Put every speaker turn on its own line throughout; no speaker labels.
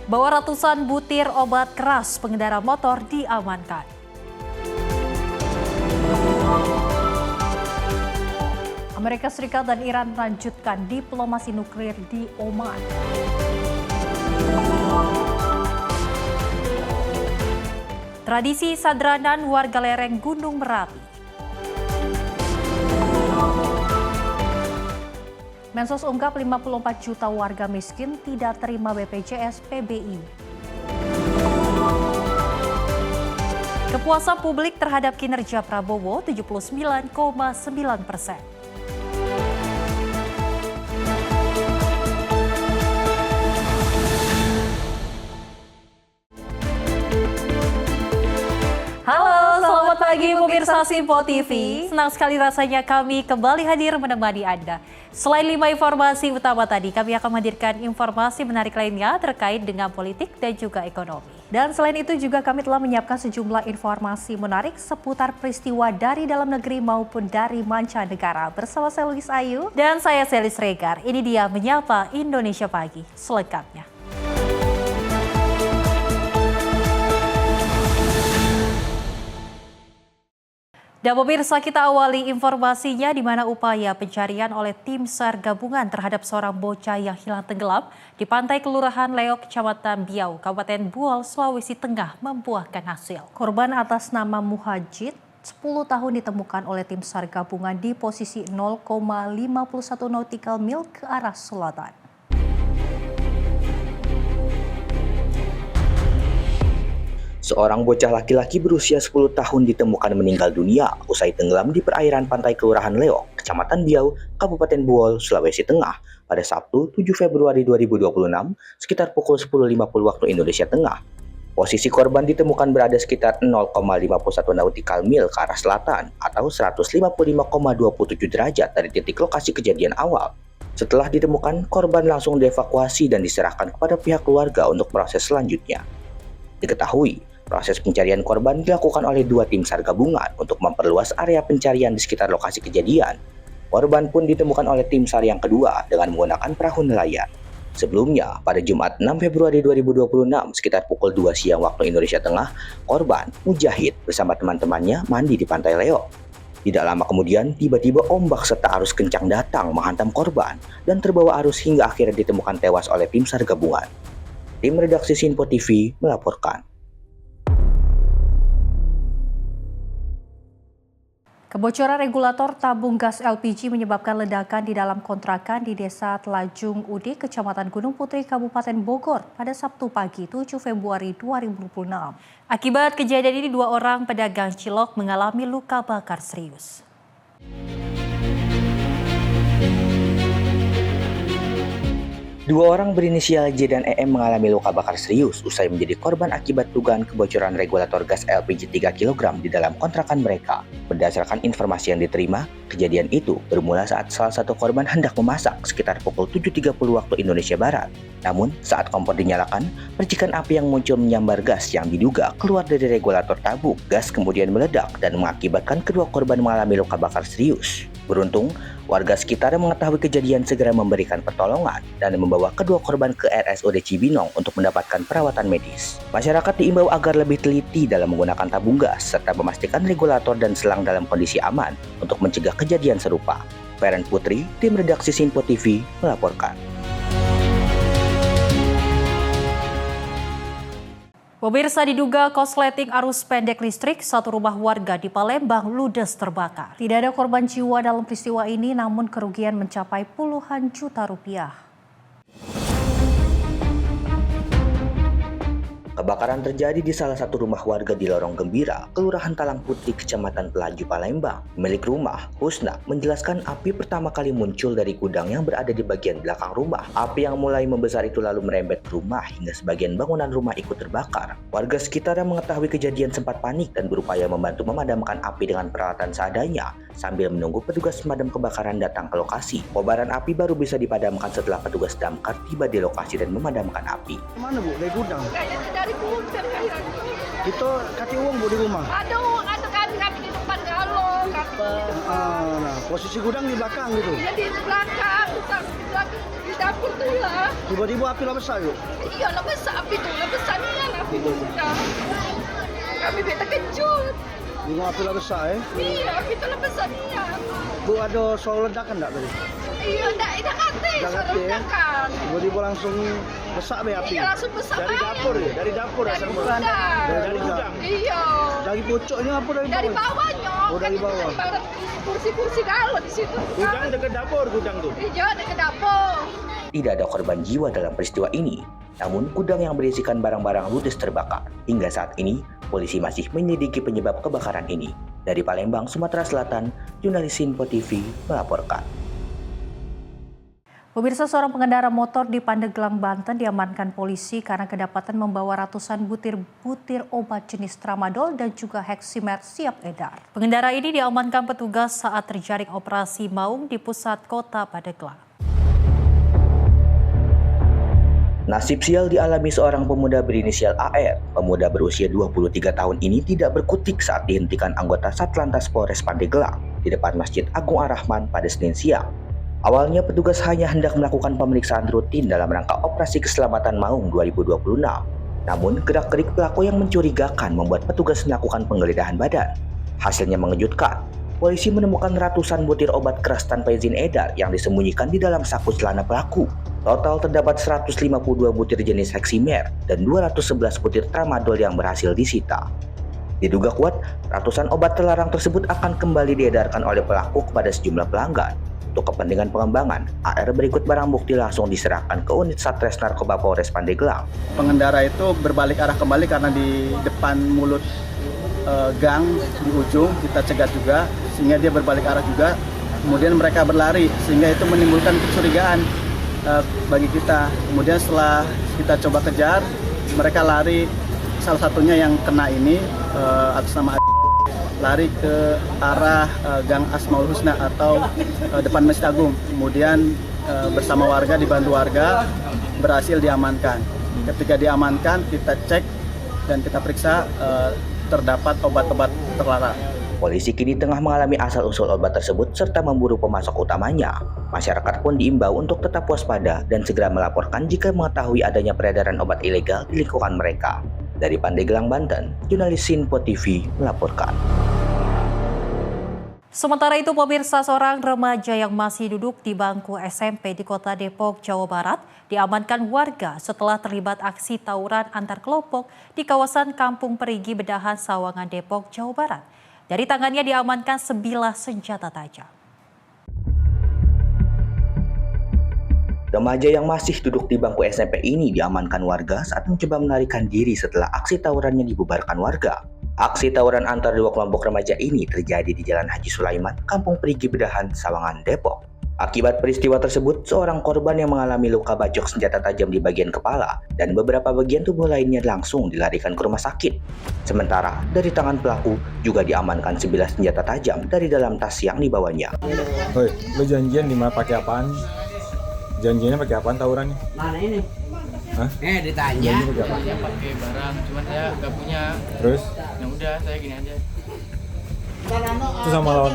Bawa ratusan butir obat keras, pengendara motor diamankan. Amerika Serikat dan Iran melanjutkan diplomasi nuklir di Oman. Tradisi sadranan warga lereng Gunung Merapi. Mensos ungkap 54 juta warga miskin tidak terima BPJS PBI. Kepuasan publik terhadap kinerja Prabowo 79,9%. Halo, selamat pagi pemirsa Simpo TV. Senang sekali rasanya kami kembali hadir menemani Anda. Selain 5 informasi utama tadi, kami akan menghadirkan informasi menarik lainnya terkait dengan politik dan juga ekonomi. Dan selain itu juga kami telah menyiapkan sejumlah informasi menarik seputar peristiwa dari dalam negeri maupun dari mancanegara. Bersama saya Luis Ayu dan saya Selis Regar. Ini dia Menyapa Indonesia Pagi selengkapnya. Dan pemirsa, kita awali informasinya di mana upaya pencarian oleh tim SAR gabungan terhadap seorang bocah yang hilang tenggelam di pantai Kelurahan Leok, Kecamatan Biau, Kabupaten Buol, Sulawesi Tengah membuahkan hasil. Korban atas nama Muhajid, 10 tahun, ditemukan oleh tim SAR gabungan di posisi 0,51 nautical mil ke arah selatan.
Seorang bocah laki-laki berusia 10 tahun ditemukan meninggal dunia usai tenggelam di perairan pantai Kelurahan Leok, Kecamatan Biau, Kabupaten Buol, Sulawesi Tengah pada Sabtu 7 Februari 2026 sekitar pukul 10.50 waktu Indonesia Tengah. Posisi korban ditemukan berada sekitar 0,51 nautical mil ke arah selatan atau 155,27 derajat dari titik lokasi kejadian awal. Setelah ditemukan, korban langsung dievakuasi dan diserahkan kepada pihak keluarga untuk proses selanjutnya. Diketahui, proses pencarian korban dilakukan oleh 2 tim SAR gabungan untuk memperluas area pencarian di sekitar lokasi kejadian. Korban pun ditemukan oleh tim SAR yang kedua dengan menggunakan perahu nelayan. Sebelumnya, pada Jumat 6 Februari 2026 sekitar pukul 2 siang waktu Indonesia Tengah, korban Mujahid bersama teman-temannya mandi di pantai Leok. Tidak lama kemudian, tiba-tiba ombak serta arus kencang datang menghantam korban dan terbawa arus hingga akhirnya ditemukan tewas oleh tim SAR gabungan. Tim redaksi Simpo TV melaporkan.
Kebocoran regulator tabung gas LPG menyebabkan ledakan di dalam kontrakan di Desa Telajung Udik, Kecamatan Gunung Putri, Kabupaten Bogor pada Sabtu pagi 7 Februari 2026. Akibat kejadian ini 2 orang pedagang cilok mengalami luka bakar serius.
Dua orang berinisial J dan EM mengalami luka bakar serius usai menjadi korban akibat dugaan kebocoran regulator gas LPG 3 kg di dalam kontrakan mereka. Berdasarkan informasi yang diterima, kejadian itu bermula saat salah satu korban hendak memasak sekitar pukul 7.30 waktu Indonesia Barat. Namun, saat kompor dinyalakan, percikan api yang muncul menyambar gas yang diduga keluar dari regulator tabung. Gas kemudian meledak dan mengakibatkan kedua korban mengalami luka bakar serius. Beruntung, warga sekitar yang mengetahui kejadian segera memberikan pertolongan dan membawa kedua korban ke RSUD Cibinong untuk mendapatkan perawatan medis. Masyarakat diimbau agar lebih teliti dalam menggunakan tabung gas serta memastikan regulator dan selang dalam kondisi aman untuk mencegah kejadian serupa. Feren Putri, tim redaksi Simpo TV melaporkan.
Pemirsa, diduga korsleting arus pendek listrik, satu rumah warga di Palembang ludes terbakar. Tidak ada korban jiwa dalam peristiwa ini, namun kerugian mencapai puluhan juta rupiah.
Kebakaran terjadi di salah satu rumah warga di Lorong Gembira, Kelurahan Talang Putri, Kecamatan Pelaju, Palembang. Pemilik rumah, Husna, menjelaskan api pertama kali muncul dari gudang yang berada di bagian belakang rumah. Api yang mulai membesar itu lalu merembet ke rumah hingga sebagian bangunan rumah ikut terbakar. Warga sekitar yang mengetahui kejadian sempat panik dan berupaya membantu memadamkan api dengan peralatan seadanya sambil menunggu petugas pemadam kebakaran datang ke lokasi. Kobaran api baru bisa dipadamkan setelah petugas damkar tiba di lokasi dan memadamkan api.
Mana Bu? Dari gudang?
Dari gudang.
Itu kasih uang Bu di rumah?
Ada kami di depan kalau kami.
Nah, posisi gudang di belakang gitu?
Jadi di belakang, di dapur tuh lah.
Tiba-tiba api lah besar yuk.
Iya lah besar api tuh lah besarnya api tuh sudah. Kami beta kejut.
Gunung api lah besar
Iya api tuh lah besarnya.
Bu ada suara ledakan tak tadi?
Iya dah kate
Dah
suara
kate, ya?
ledakan.
Tiba-tiba langsung besar be api.
Iya langsung besar.
Dari dapur ya? Dari dapur
Dari
asal
gudang.
Dari gudang.
Iya.
Dari pucuknya apa dari
Dari
bawah?
bawahnya.
Oh, dari bawah.
Kursi-kursi galon di situ.
Gudang dekat dapur gudang tuh.
Iya dekat dapur.
Tidak ada korban jiwa dalam peristiwa ini, namun gudang yang berisikan barang-barang ludes terbakar. Hingga saat ini, polisi masih menyelidiki penyebab kebakaran ini. Dari Palembang, Sumatera Selatan, jurnalis Sinpo TV melaporkan.
Pemirsa, seorang pengendara motor di Pandeglang, Banten diamankan polisi karena kedapatan membawa ratusan butir-butir obat jenis tramadol dan juga heksimer siap edar. Pengendara ini diamankan petugas saat terjaring operasi maung di pusat kota Pandeglang.
Nasib sial dialami seorang pemuda berinisial AR. Pemuda berusia 23 tahun ini tidak berkutik saat dihentikan anggota Satlantas Polres Pandeglang di depan Masjid Agung Ar-Rahman pada Senin siang. Awalnya petugas hanya hendak melakukan pemeriksaan rutin dalam rangka operasi keselamatan Maung 2026. Namun gerak-gerik pelaku yang mencurigakan membuat petugas melakukan penggeledahan badan. Hasilnya mengejutkan. Polisi menemukan ratusan butir obat keras tanpa izin edar yang disembunyikan di dalam saku celana pelaku. Total terdapat 152 butir jenis heksimer dan 211 butir tramadol yang berhasil disita. Diduga kuat, ratusan obat terlarang tersebut akan kembali diedarkan oleh pelaku kepada sejumlah pelanggan. Untuk kepentingan pengembangan, AR berikut barang bukti langsung diserahkan ke unit Satres Narkoba Polres Pandeglang.
Pengendara itu berbalik arah kembali karena di depan mulut gang di ujung kita cegat juga, sehingga dia berbalik arah juga. Kemudian mereka berlari sehingga itu menimbulkan kecurigaan bagi kita. Kemudian setelah kita coba kejar, mereka lari, salah satunya yang kena ini atas nama lari ke arah Gang Asmaul Husna atau depan Masjid Agung. Kemudian bersama warga, dibantu warga, berhasil diamankan. Ketika diamankan, kita cek dan kita periksa terdapat obat-obat terlarang.
Polisi kini tengah mengalami asal-usul obat tersebut serta memburu pemasok utamanya. Masyarakat pun diimbau untuk tetap waspada dan segera melaporkan jika mengetahui adanya peredaran obat ilegal di lingkungan mereka. Dari Pandeglang, Banten, jurnalis Sinpo TV melaporkan.
Sementara itu, pemirsa, seorang remaja yang masih duduk di bangku SMP di Kota Depok, Jawa Barat diamankan warga setelah terlibat aksi tawuran antar kelompok di kawasan Kampung Perigi, Bedahan, Sawangan, Depok, Jawa Barat. Dari tangannya diamankan sebilah senjata tajam.
Remaja yang masih duduk di bangku SMP ini diamankan warga saat mencoba melarikan diri setelah aksi tawurannya dibubarkan warga. Aksi tawuran antar dua kelompok remaja ini terjadi di Jalan Haji Sulaiman, Kampung Perigi, Bedahan, Sawangan, Depok. Akibat peristiwa tersebut, seorang korban yang mengalami luka bacok senjata tajam di bagian kepala dan beberapa bagian tubuh lainnya langsung dilarikan ke rumah sakit. Sementara, dari tangan pelaku juga diamankan sebilah senjata tajam dari dalam tas yang dibawanya.
Hoi, lo janjian di mana pakai apaan? Janjiannya pakai apaan tawurannya?
Mana ini?
Hah?
Ditanya.
Janjinya pakai apa?
Saya pakai barang, cuman saya nggak punya.
Terus?
Ya udah, saya gini aja.
Itu sama lawan?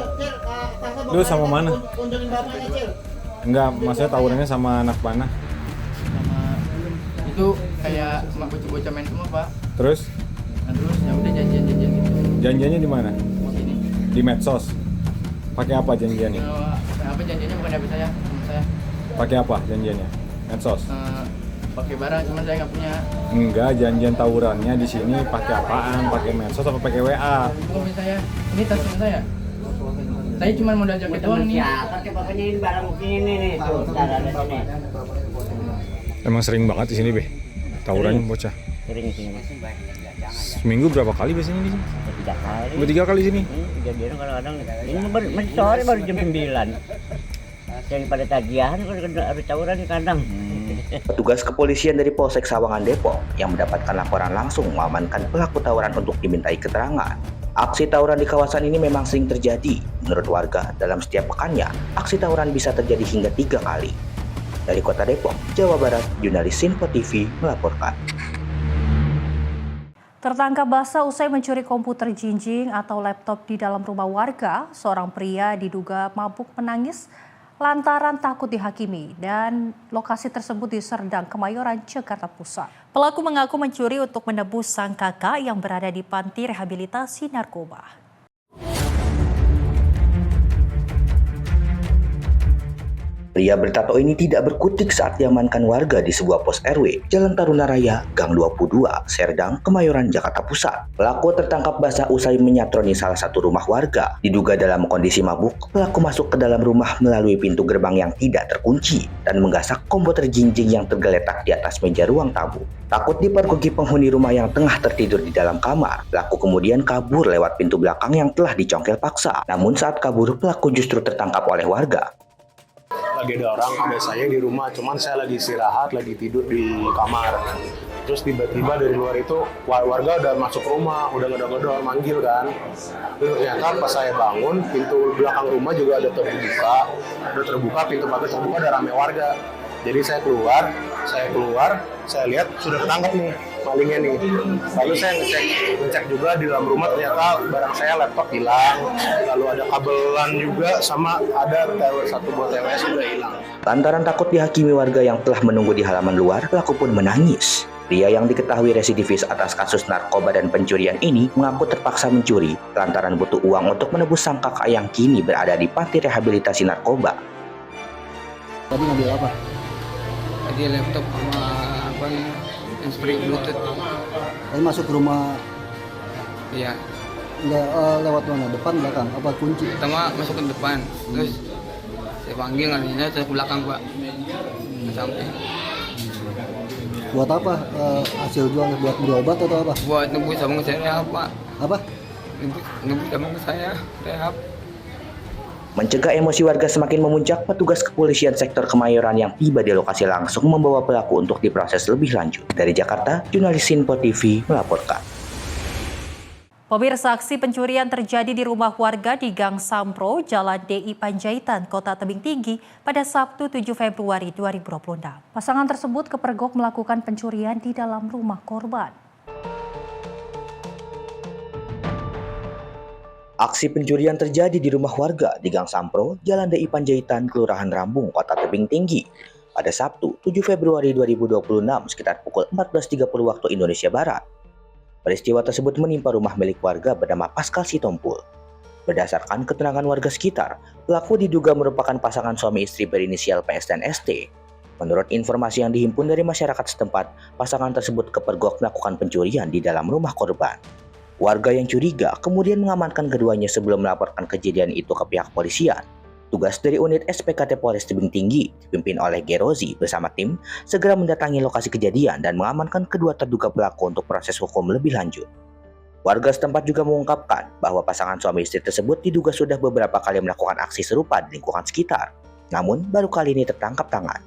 Lu sama mana? Enggak, maksudnya tawurannya sama anak panah.
Sama itu kayak sama bocah-bocah main semua, Pak.
Terus?
Nah, terus ya udah janjian gitu.
Janjiannya di mana?
Sini.
Di medsos. Pakai apa janjiannya?
Apa janjiannya bukan dari saya, sama saya.
Pakai apa janjiannya? Medsos.
Pakai barang, cuman saya nggak punya.
Enggak, janjian tawurannya di sini pakai apaan? Pakai medsos atau pakai WA?
Oh, saya. Ini tas teman saya. Saya cuma modal jaket doang nih.
Pakainya ini barang bukti ini nih. Tuh, ada sini.
Emang sering banget di sini, Be. Tawurannya bocah.
Sering di sini.
Seminggu berapa kali biasanya di sini?
3 kali.
Udah 3 kali di sini.
Kejadian kadang-kadang. Ini masih sore baru jam 9. Yang pada tagihan harus tawuran di kandang.
Petugas kepolisian dari Polsek Sawangan, Depok yang mendapatkan laporan langsung mengamankan pelaku tawuran untuk dimintai keterangan. Aksi tawuran di kawasan ini memang sering terjadi. Menurut warga, dalam setiap pekannya, aksi tawuran bisa terjadi hingga 3 kali. Dari Kota Depok, Jawa Barat, jurnalis Sinpo TV melaporkan.
Tertangkap basah usai mencuri komputer jinjing atau laptop di dalam rumah warga, seorang pria diduga mabuk menangis lantaran takut dihakimi dan lokasi tersebut di Serdang, Kemayoran, Jakarta Pusat. Pelaku mengaku mencuri untuk menebus sang kakak yang berada di panti rehabilitasi narkoba.
Pria bertato ini tidak berkutik saat diamankan warga di sebuah pos RW, Jalan Taruna Raya, Gang 22, Serdang, Kemayoran, Jakarta Pusat. Pelaku tertangkap basah usai menyatroni salah satu rumah warga. Diduga dalam kondisi mabuk, pelaku masuk ke dalam rumah melalui pintu gerbang yang tidak terkunci dan menggasak komputer jinjing yang tergeletak di atas meja ruang tamu. Takut dipergoki penghuni rumah yang tengah tertidur di dalam kamar, pelaku kemudian kabur lewat pintu belakang yang telah dicongkel paksa. Namun saat kabur, pelaku justru tertangkap oleh warga.
Lagi ada orang, ada saya di rumah, cuman saya lagi istirahat, lagi tidur di kamar. Terus tiba-tiba dari luar itu warga udah masuk rumah, udah ngedor-ngedor, manggil kan. Terus ternyata pas saya bangun, pintu belakang rumah juga udah terbuka, pintu pagar terbuka, ada rame warga. Jadi saya keluar, saya lihat sudah ketangkap nih malingnya nih. Lalu saya ngecek juga di dalam rumah, ternyata barang saya laptop hilang, lalu ada kabelan juga, sama ada satu buah TWS sudah hilang.
Lantaran takut dihakimi warga yang telah menunggu di halaman luar, pelaku pun menangis. Pria yang diketahui residivis atas kasus narkoba dan pencurian ini mengaku terpaksa mencuri lantaran butuh uang untuk menebus sang kakak yang kini berada di panti rehabilitasi narkoba.
Tadi ngambil apa?
Tadi laptop sama apa nih? Handsfree Bluetooth.
Tadi masuk ke rumah,
Iya.
lewat mana? Depan, belakang? Apa kunci?
Pertama masuk ke depan, terus saya panggil nggak saya ke belakang Pak. Nggak sampai.
Buat apa? Hasil jual buat beli obat atau apa?
Buat nebus sama saya rehab Pak.
Apa?
Nebus sama saya rehab.
Mencegah emosi warga semakin memuncak, petugas kepolisian sektor Kemayoran yang tiba di lokasi langsung membawa pelaku untuk diproses lebih lanjut. Dari Jakarta, jurnalis Sinpo TV melaporkan.
Pemirsa, aksi pencurian terjadi di rumah warga di Gang Sampro, Jalan DI Panjaitan, Kota Tebing Tinggi pada Sabtu 7 Februari 2026. Pasangan tersebut kepergok melakukan pencurian di dalam rumah korban.
Aksi pencurian terjadi di rumah warga di Gang Sampro, Jalan DI Panjaitan, Kelurahan Rambung, Kota Tebing Tinggi pada Sabtu 7 Februari 2026 sekitar pukul 14.30 waktu Indonesia Barat. Peristiwa tersebut menimpa rumah milik warga bernama Pascal Sitompul. Berdasarkan keterangan warga sekitar, pelaku diduga merupakan pasangan suami istri berinisial PS dan ST. Menurut informasi yang dihimpun dari masyarakat setempat, pasangan tersebut kepergok melakukan pencurian di dalam rumah korban. Warga yang curiga kemudian mengamankan keduanya sebelum melaporkan kejadian itu ke pihak polisian. Tugas dari unit SPKT Polres Tebing Tinggi dipimpin oleh Gerozi bersama tim segera mendatangi lokasi kejadian dan mengamankan kedua terduga pelaku untuk proses hukum lebih lanjut. Warga setempat juga mengungkapkan bahwa pasangan suami istri tersebut diduga sudah beberapa kali melakukan aksi serupa di lingkungan sekitar. Namun baru kali ini tertangkap tangan.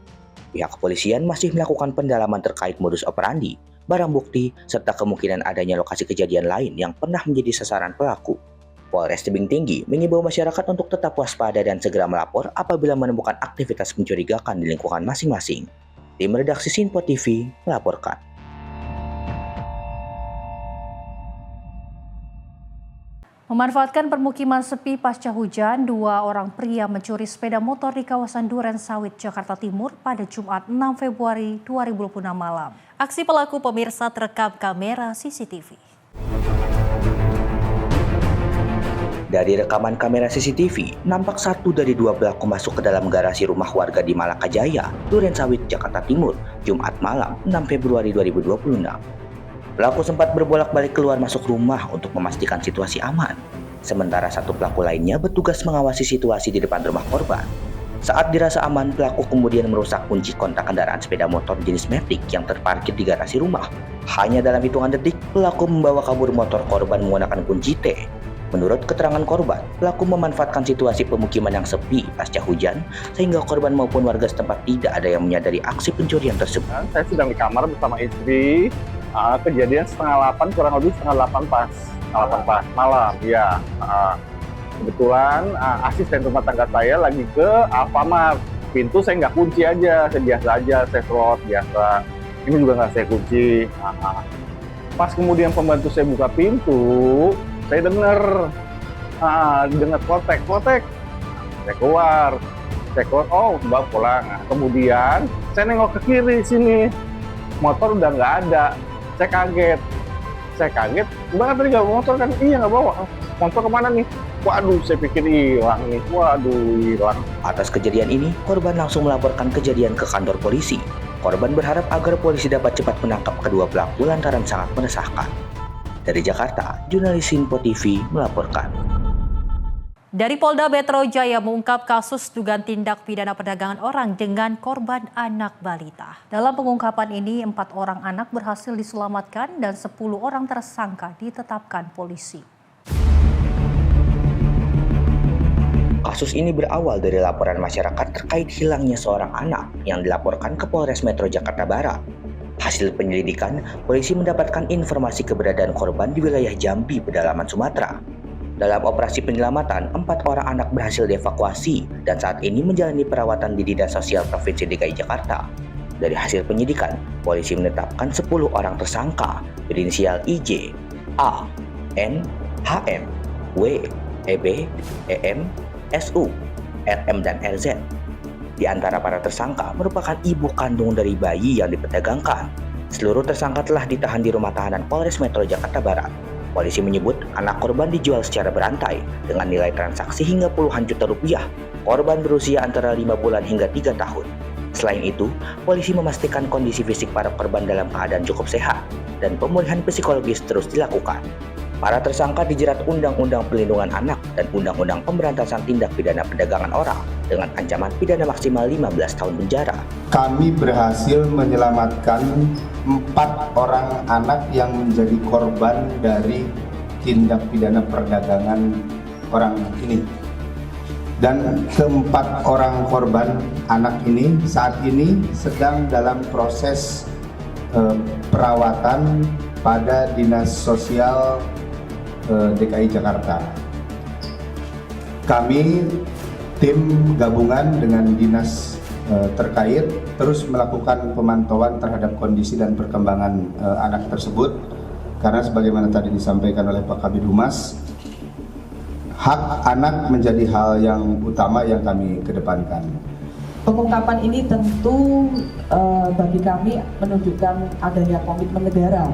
Pihak kepolisian masih melakukan pendalaman terkait modus operandi, barang bukti, serta kemungkinan adanya lokasi kejadian lain yang pernah menjadi sasaran pelaku. Polres Tebing Tinggi mengimbau masyarakat untuk tetap waspada dan segera melapor apabila menemukan aktivitas mencurigakan di lingkungan masing-masing. Tim redaksi Sinpo TV melaporkan.
Memanfaatkan permukiman sepi pasca hujan, 2 orang pria mencuri sepeda motor di kawasan Duren Sawit, Jakarta Timur pada Jumat 6 Februari 2026 malam. Aksi pelaku pemirsa terekam kamera CCTV.
Dari rekaman kamera CCTV, nampak satu dari 2 pelaku masuk ke dalam garasi rumah warga di Malakajaya, Duren Sawit, Jakarta Timur, Jumat malam 6 Februari 2026. Pelaku sempat berbolak-balik keluar masuk rumah untuk memastikan situasi aman. Sementara satu pelaku lainnya bertugas mengawasi situasi di depan rumah korban. Saat dirasa aman, pelaku kemudian merusak kunci kontak kendaraan sepeda motor jenis Matic yang terparkir di garasi rumah. Hanya dalam hitungan detik, pelaku membawa kabur motor korban menggunakan kunci T. Menurut keterangan korban, pelaku memanfaatkan situasi pemukiman yang sepi pasca hujan, sehingga korban maupun warga setempat tidak ada yang menyadari aksi pencurian tersebut.
Saya sedang di kamar bersama istri. Kejadian 7:30, kurang lebih 7:30 pas malam. Ya, kebetulan asisten rumah tangga saya lagi ke Alfamart. Pintu saya nggak kunci aja, saya biasa aja, saya slot biasa. Ini juga nggak saya kunci. Pas kemudian pembantu saya buka pintu, saya dengar klotek. Saya keluar. Saya keluar, oh Mbak pulang. Nah, kemudian saya nengok ke kiri sini, motor udah nggak ada. Saya kaget, Mbak tadi nggak bawa motor kan? Iya nggak bawa. Motor kemana nih? Waduh, saya pikir hilang nih. Waduh, hilang.
Atas kejadian ini, korban langsung melaporkan kejadian ke kantor polisi. Korban berharap agar polisi dapat cepat menangkap kedua pelaku lantaran sangat meresahkan. Dari Jakarta, jurnalis Sinpo TV melaporkan.
Dari Polda Metro Jaya mengungkap kasus dugaan tindak pidana perdagangan orang dengan korban anak balita. Dalam pengungkapan ini, 4 orang anak berhasil diselamatkan dan 10 orang tersangka ditetapkan polisi.
Kasus ini berawal dari laporan masyarakat terkait hilangnya seorang anak yang dilaporkan ke Polres Metro Jakarta Barat. Hasil penyelidikan, polisi mendapatkan informasi keberadaan korban di wilayah Jambi, pedalaman Sumatera. Dalam operasi penyelamatan, 4 orang anak berhasil dievakuasi dan saat ini menjalani perawatan di Dinas Sosial Provinsi DKI Jakarta. Dari hasil penyidikan, polisi menetapkan 10 orang tersangka berinisial IJ, A, N, HM, W, EB, EM, SU, RM, dan RZ. Di antara para tersangka merupakan ibu kandung dari bayi yang diperdagangkan. Seluruh tersangka telah ditahan di rumah tahanan Polres Metro Jakarta Barat. Polisi menyebut anak korban dijual secara berantai dengan nilai transaksi hingga puluhan juta rupiah. Korban berusia antara 5 bulan hingga 3 tahun. Selain itu, polisi memastikan kondisi fisik para korban dalam keadaan cukup sehat dan pemulihan psikologis terus dilakukan. Para tersangka dijerat Undang-Undang Perlindungan Anak dan Undang-Undang Pemberantasan Tindak Pidana Perdagangan Orang dengan ancaman pidana maksimal 15 tahun penjara.
Kami berhasil menyelamatkan 4 orang anak yang menjadi korban dari tindak pidana perdagangan orang ini. Dan keempat orang korban anak ini saat ini sedang dalam proses perawatan pada Dinas Sosial DKI Jakarta. Kami tim gabungan dengan dinas terkait terus melakukan pemantauan terhadap kondisi dan perkembangan anak tersebut karena sebagaimana tadi disampaikan oleh Pak Kabid Humas, hak anak menjadi hal yang utama yang kami kedepankan.
Pengungkapan ini tentu bagi kami menunjukkan adanya komitmen negara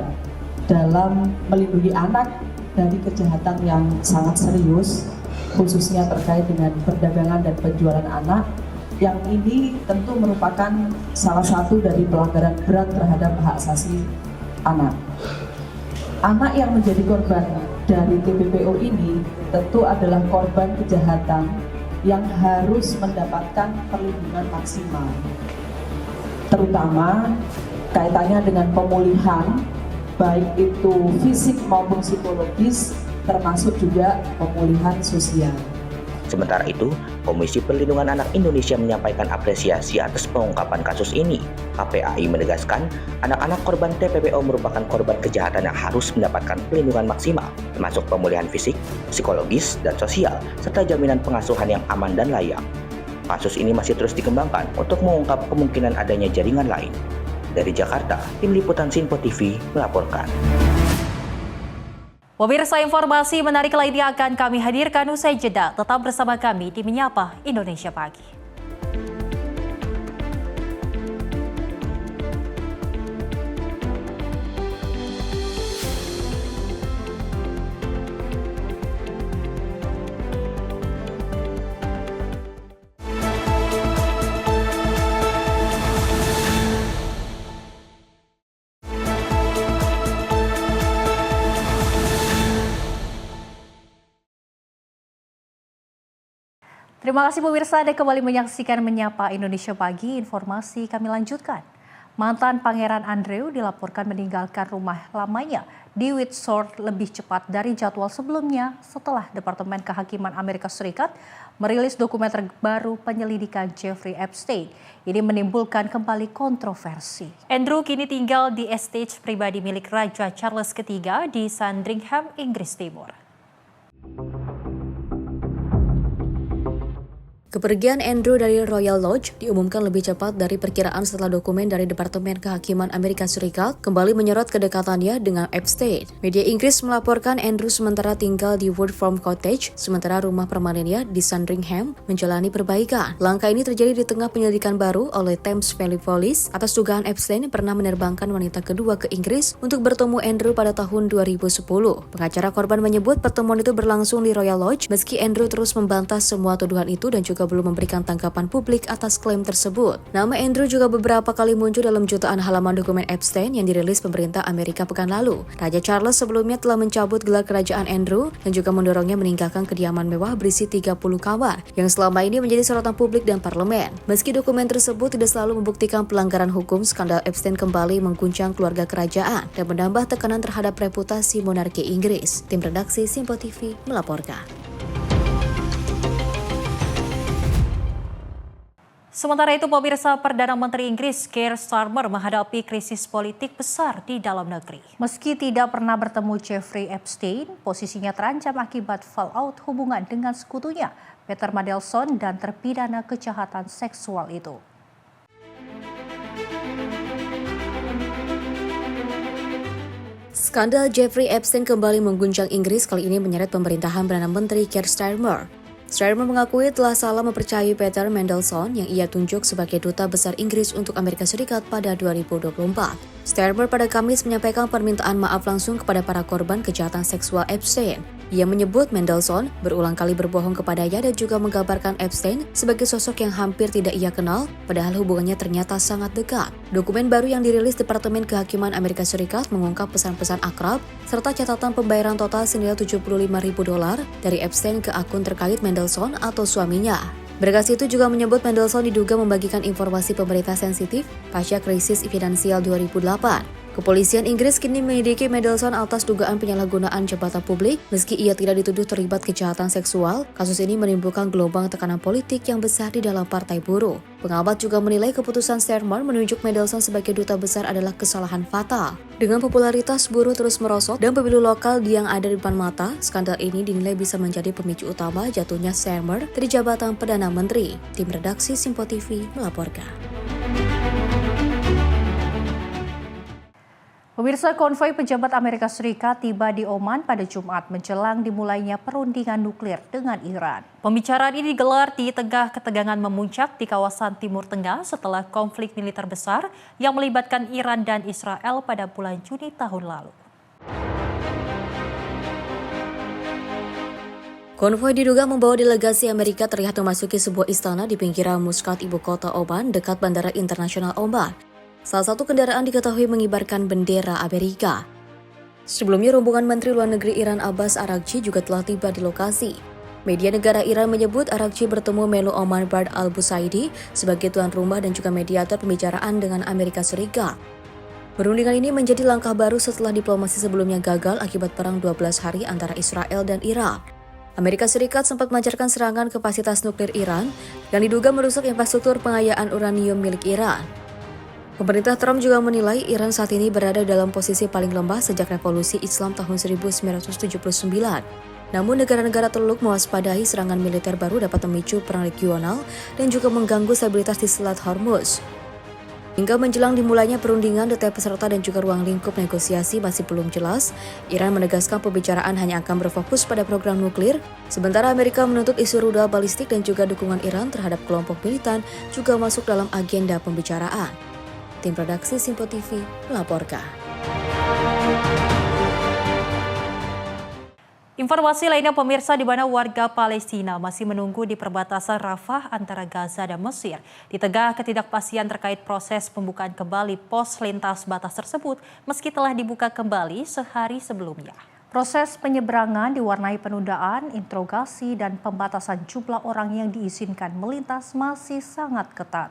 dalam melindungi anak dari kejahatan yang sangat serius, khususnya terkait dengan perdagangan dan penjualan anak, yang ini tentu merupakan salah satu dari pelanggaran berat terhadap hak asasi anak. Anak yang menjadi korban dari TPPO ini tentu adalah korban kejahatan yang harus mendapatkan perlindungan maksimal, terutama kaitannya dengan pemulihan, baik itu fisik maupun psikologis, termasuk juga pemulihan sosial.
Sementara itu, Komisi Perlindungan Anak Indonesia menyampaikan apresiasi atas pengungkapan kasus ini. KPAI menegaskan, anak-anak korban TPPO merupakan korban kejahatan yang harus mendapatkan perlindungan maksimal, termasuk pemulihan fisik, psikologis, dan sosial, serta jaminan pengasuhan yang aman dan layak. Kasus ini masih terus dikembangkan untuk mengungkap kemungkinan adanya jaringan lain. Dari Jakarta, Tim Liputan Sinpo TV melaporkan.
Pemirsa, informasi menarik lainnya akan kami hadirkan usai jeda. Tetap bersama kami di Menyapa Indonesia Pagi. Terima kasih pemirsa, Anda kembali menyaksikan Menyapa Indonesia Pagi. Informasi kami lanjutkan. Mantan Pangeran Andrew dilaporkan meninggalkan rumah lamanya di Windsor lebih cepat dari jadwal sebelumnya setelah Departemen Kehakiman Amerika Serikat merilis dokumen terbaru penyelidikan Jeffrey Epstein. Ini menimbulkan kembali kontroversi. Andrew kini tinggal di estate pribadi milik Raja Charles III di Sandringham, Inggris Timur.
Kepergian Andrew dari Royal Lodge diumumkan lebih cepat dari perkiraan setelah dokumen dari Departemen Kehakiman Amerika Serikat kembali menyorot kedekatannya dengan Epstein. Media Inggris melaporkan Andrew sementara tinggal di Woodford Cottage, sementara rumah permanennya di Sandringham menjalani perbaikan. Langkah ini terjadi di tengah penyelidikan baru oleh Thames Valley Police atas dugaan Epstein pernah menerbangkan wanita kedua ke Inggris untuk bertemu Andrew pada tahun 2010. Pengacara korban menyebut pertemuan itu berlangsung di Royal Lodge meski Andrew terus membantah semua tuduhan itu dan juga belum memberikan tanggapan publik atas klaim tersebut. Nama Andrew juga beberapa kali muncul dalam jutaan halaman dokumen Epstein yang dirilis pemerintah Amerika pekan lalu. Raja Charles sebelumnya telah mencabut gelar kerajaan Andrew dan juga mendorongnya meninggalkan kediaman mewah berisi 30 kamar yang selama ini menjadi sorotan publik dan parlemen. Meski dokumen tersebut tidak selalu membuktikan pelanggaran hukum, skandal Epstein kembali mengguncang keluarga kerajaan dan menambah tekanan terhadap reputasi monarki Inggris. Tim redaksi Simpo TV melaporkan.
Sementara itu, pemirsa, Perdana Menteri Inggris Keir Starmer menghadapi krisis politik besar di dalam negeri. Meski tidak pernah bertemu Jeffrey Epstein, posisinya terancam akibat fallout hubungan dengan sekutunya, Peter Mandelson, dan terpidana kejahatan seksual itu.
Skandal Jeffrey Epstein kembali mengguncang Inggris, kali ini menyeret pemerintahan Perdana Menteri Keir Starmer. Starmer mengakui telah salah mempercayai Peter Mandelson yang ia tunjuk sebagai duta besar Inggris untuk Amerika Serikat pada 2024. Starmer pada Kamis menyampaikan permintaan maaf langsung kepada para korban kejahatan seksual Epstein. Ia menyebut Mandelson berulang kali berbohong kepadanya dan juga menggambarkan Epstein sebagai sosok yang hampir tidak ia kenal, padahal hubungannya ternyata sangat dekat. Dokumen baru yang dirilis Departemen Kehakiman Amerika Serikat mengungkap pesan-pesan akrab serta catatan pembayaran total senilai $75.000 dari Epstein ke akun terkait Mandelson atau suaminya. Berkas itu juga menyebut Mandelson diduga membagikan informasi pemerintah sensitif pasca krisis finansial 2008. Kepolisian Inggris kini menyelidiki Mandelson atas dugaan penyalahgunaan jabatan publik. Meski ia tidak dituduh terlibat kejahatan seksual, kasus ini menimbulkan gelombang tekanan politik yang besar di dalam Partai Buruh. Pengamat juga menilai keputusan Starmer menunjuk Mandelson sebagai duta besar adalah kesalahan fatal. Dengan popularitas buruh terus merosot dan pemilu lokal yang ada di depan mata, skandal ini dinilai bisa menjadi pemicu utama jatuhnya Starmer dari jabatan Perdana Menteri. Tim redaksi Simpo TV melaporkan.
Pemirsa, konvoi pejabat Amerika Serikat tiba di Oman pada Jumat menjelang dimulainya perundingan nuklir dengan Iran. Pembicaraan ini digelar di tengah ketegangan memuncak di kawasan Timur Tengah setelah konflik militer besar yang melibatkan Iran dan Israel pada bulan Juni tahun lalu.
Konvoi diduga membawa delegasi Amerika terlihat memasuki sebuah istana di pinggiran Muscat, ibu kota Oman, dekat Bandara Internasional Oman. Salah satu kendaraan diketahui mengibarkan bendera Amerika. Sebelumnya, rombongan Menteri Luar Negeri Iran Abbas Araghchi juga telah tiba di lokasi. Media negara Iran menyebut Araghchi bertemu Menlu Oman Bard al-Busaidi sebagai tuan rumah dan juga mediator pembicaraan dengan Amerika Serikat. Perundingan ini menjadi langkah baru setelah diplomasi sebelumnya gagal akibat perang 12 hari antara Israel dan Irak. Amerika Serikat sempat melancarkan serangan ke fasilitas nuklir Iran yang diduga merusak infrastruktur pengayaan uranium milik Iran. Pemerintah Trump juga menilai Iran saat ini berada dalam posisi paling lemah sejak revolusi Islam tahun 1979. Namun negara-negara Teluk mewaspadai serangan militer baru dapat memicu perang regional dan juga mengganggu stabilitas di Selat Hormuz. Hingga menjelang dimulainya perundingan, detail peserta dan juga ruang lingkup negosiasi masih belum jelas. Iran menegaskan pembicaraan hanya akan berfokus pada program nuklir, sementara Amerika menuntut isu rudal balistik dan juga dukungan Iran terhadap kelompok militan juga masuk dalam agenda pembicaraan. Tim redaksi Simpo TV melaporkan.
Informasi lainnya, pemirsa, di mana warga Palestina masih menunggu di perbatasan Rafah antara Gaza dan Mesir. Di tengah ketidakpastian terkait proses pembukaan kembali pos lintas batas tersebut, meski telah dibuka kembali sehari sebelumnya. Proses penyeberangan diwarnai penundaan, interogasi, dan pembatasan jumlah orang yang diizinkan melintas masih sangat ketat.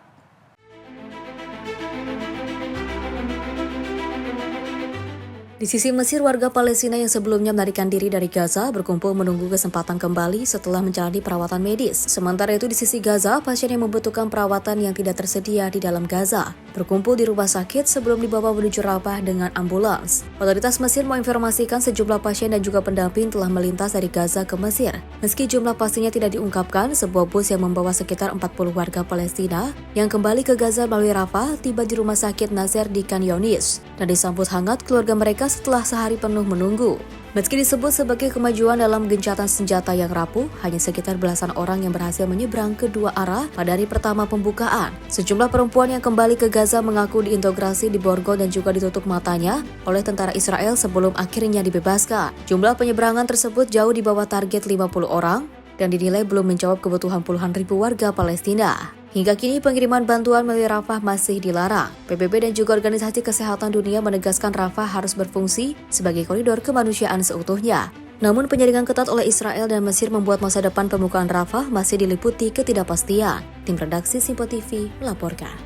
Di sisi Mesir, warga Palestina yang sebelumnya melarikan diri dari Gaza berkumpul menunggu kesempatan kembali setelah menjalani perawatan medis. Sementara itu di sisi Gaza, pasien yang membutuhkan perawatan yang tidak tersedia di dalam Gaza berkumpul di rumah sakit sebelum dibawa menuju Rafah dengan ambulans. Otoritas Mesir menginformasikan sejumlah pasien dan juga pendamping telah melintas dari Gaza ke Mesir. Meski jumlah pastinya tidak diungkapkan, sebuah bus yang membawa sekitar 40 warga Palestina yang kembali ke Gaza melalui Rafah tiba di rumah sakit Nasser di Khan Younis dan disambut hangat keluarga mereka setelah sehari penuh menunggu. Meski disebut sebagai kemajuan dalam gencatan senjata yang rapuh, hanya sekitar belasan orang yang berhasil menyeberang kedua arah pada hari pertama pembukaan. Sejumlah perempuan yang kembali ke Gaza mengaku diintegrasi, diborgol dan juga ditutup matanya oleh tentara Israel sebelum akhirnya dibebaskan. Jumlah penyeberangan tersebut jauh di bawah target 50 orang dan dinilai belum menjawab kebutuhan puluhan ribu warga Palestina. Hingga kini pengiriman bantuan melalui Rafah masih dilarang. PBB dan juga Organisasi Kesehatan Dunia menegaskan Rafah harus berfungsi sebagai koridor kemanusiaan seutuhnya. Namun penyaringan ketat oleh Israel dan Mesir membuat masa depan pembukaan Rafah masih diliputi ketidakpastian. Tim redaksi Simpo TV melaporkan.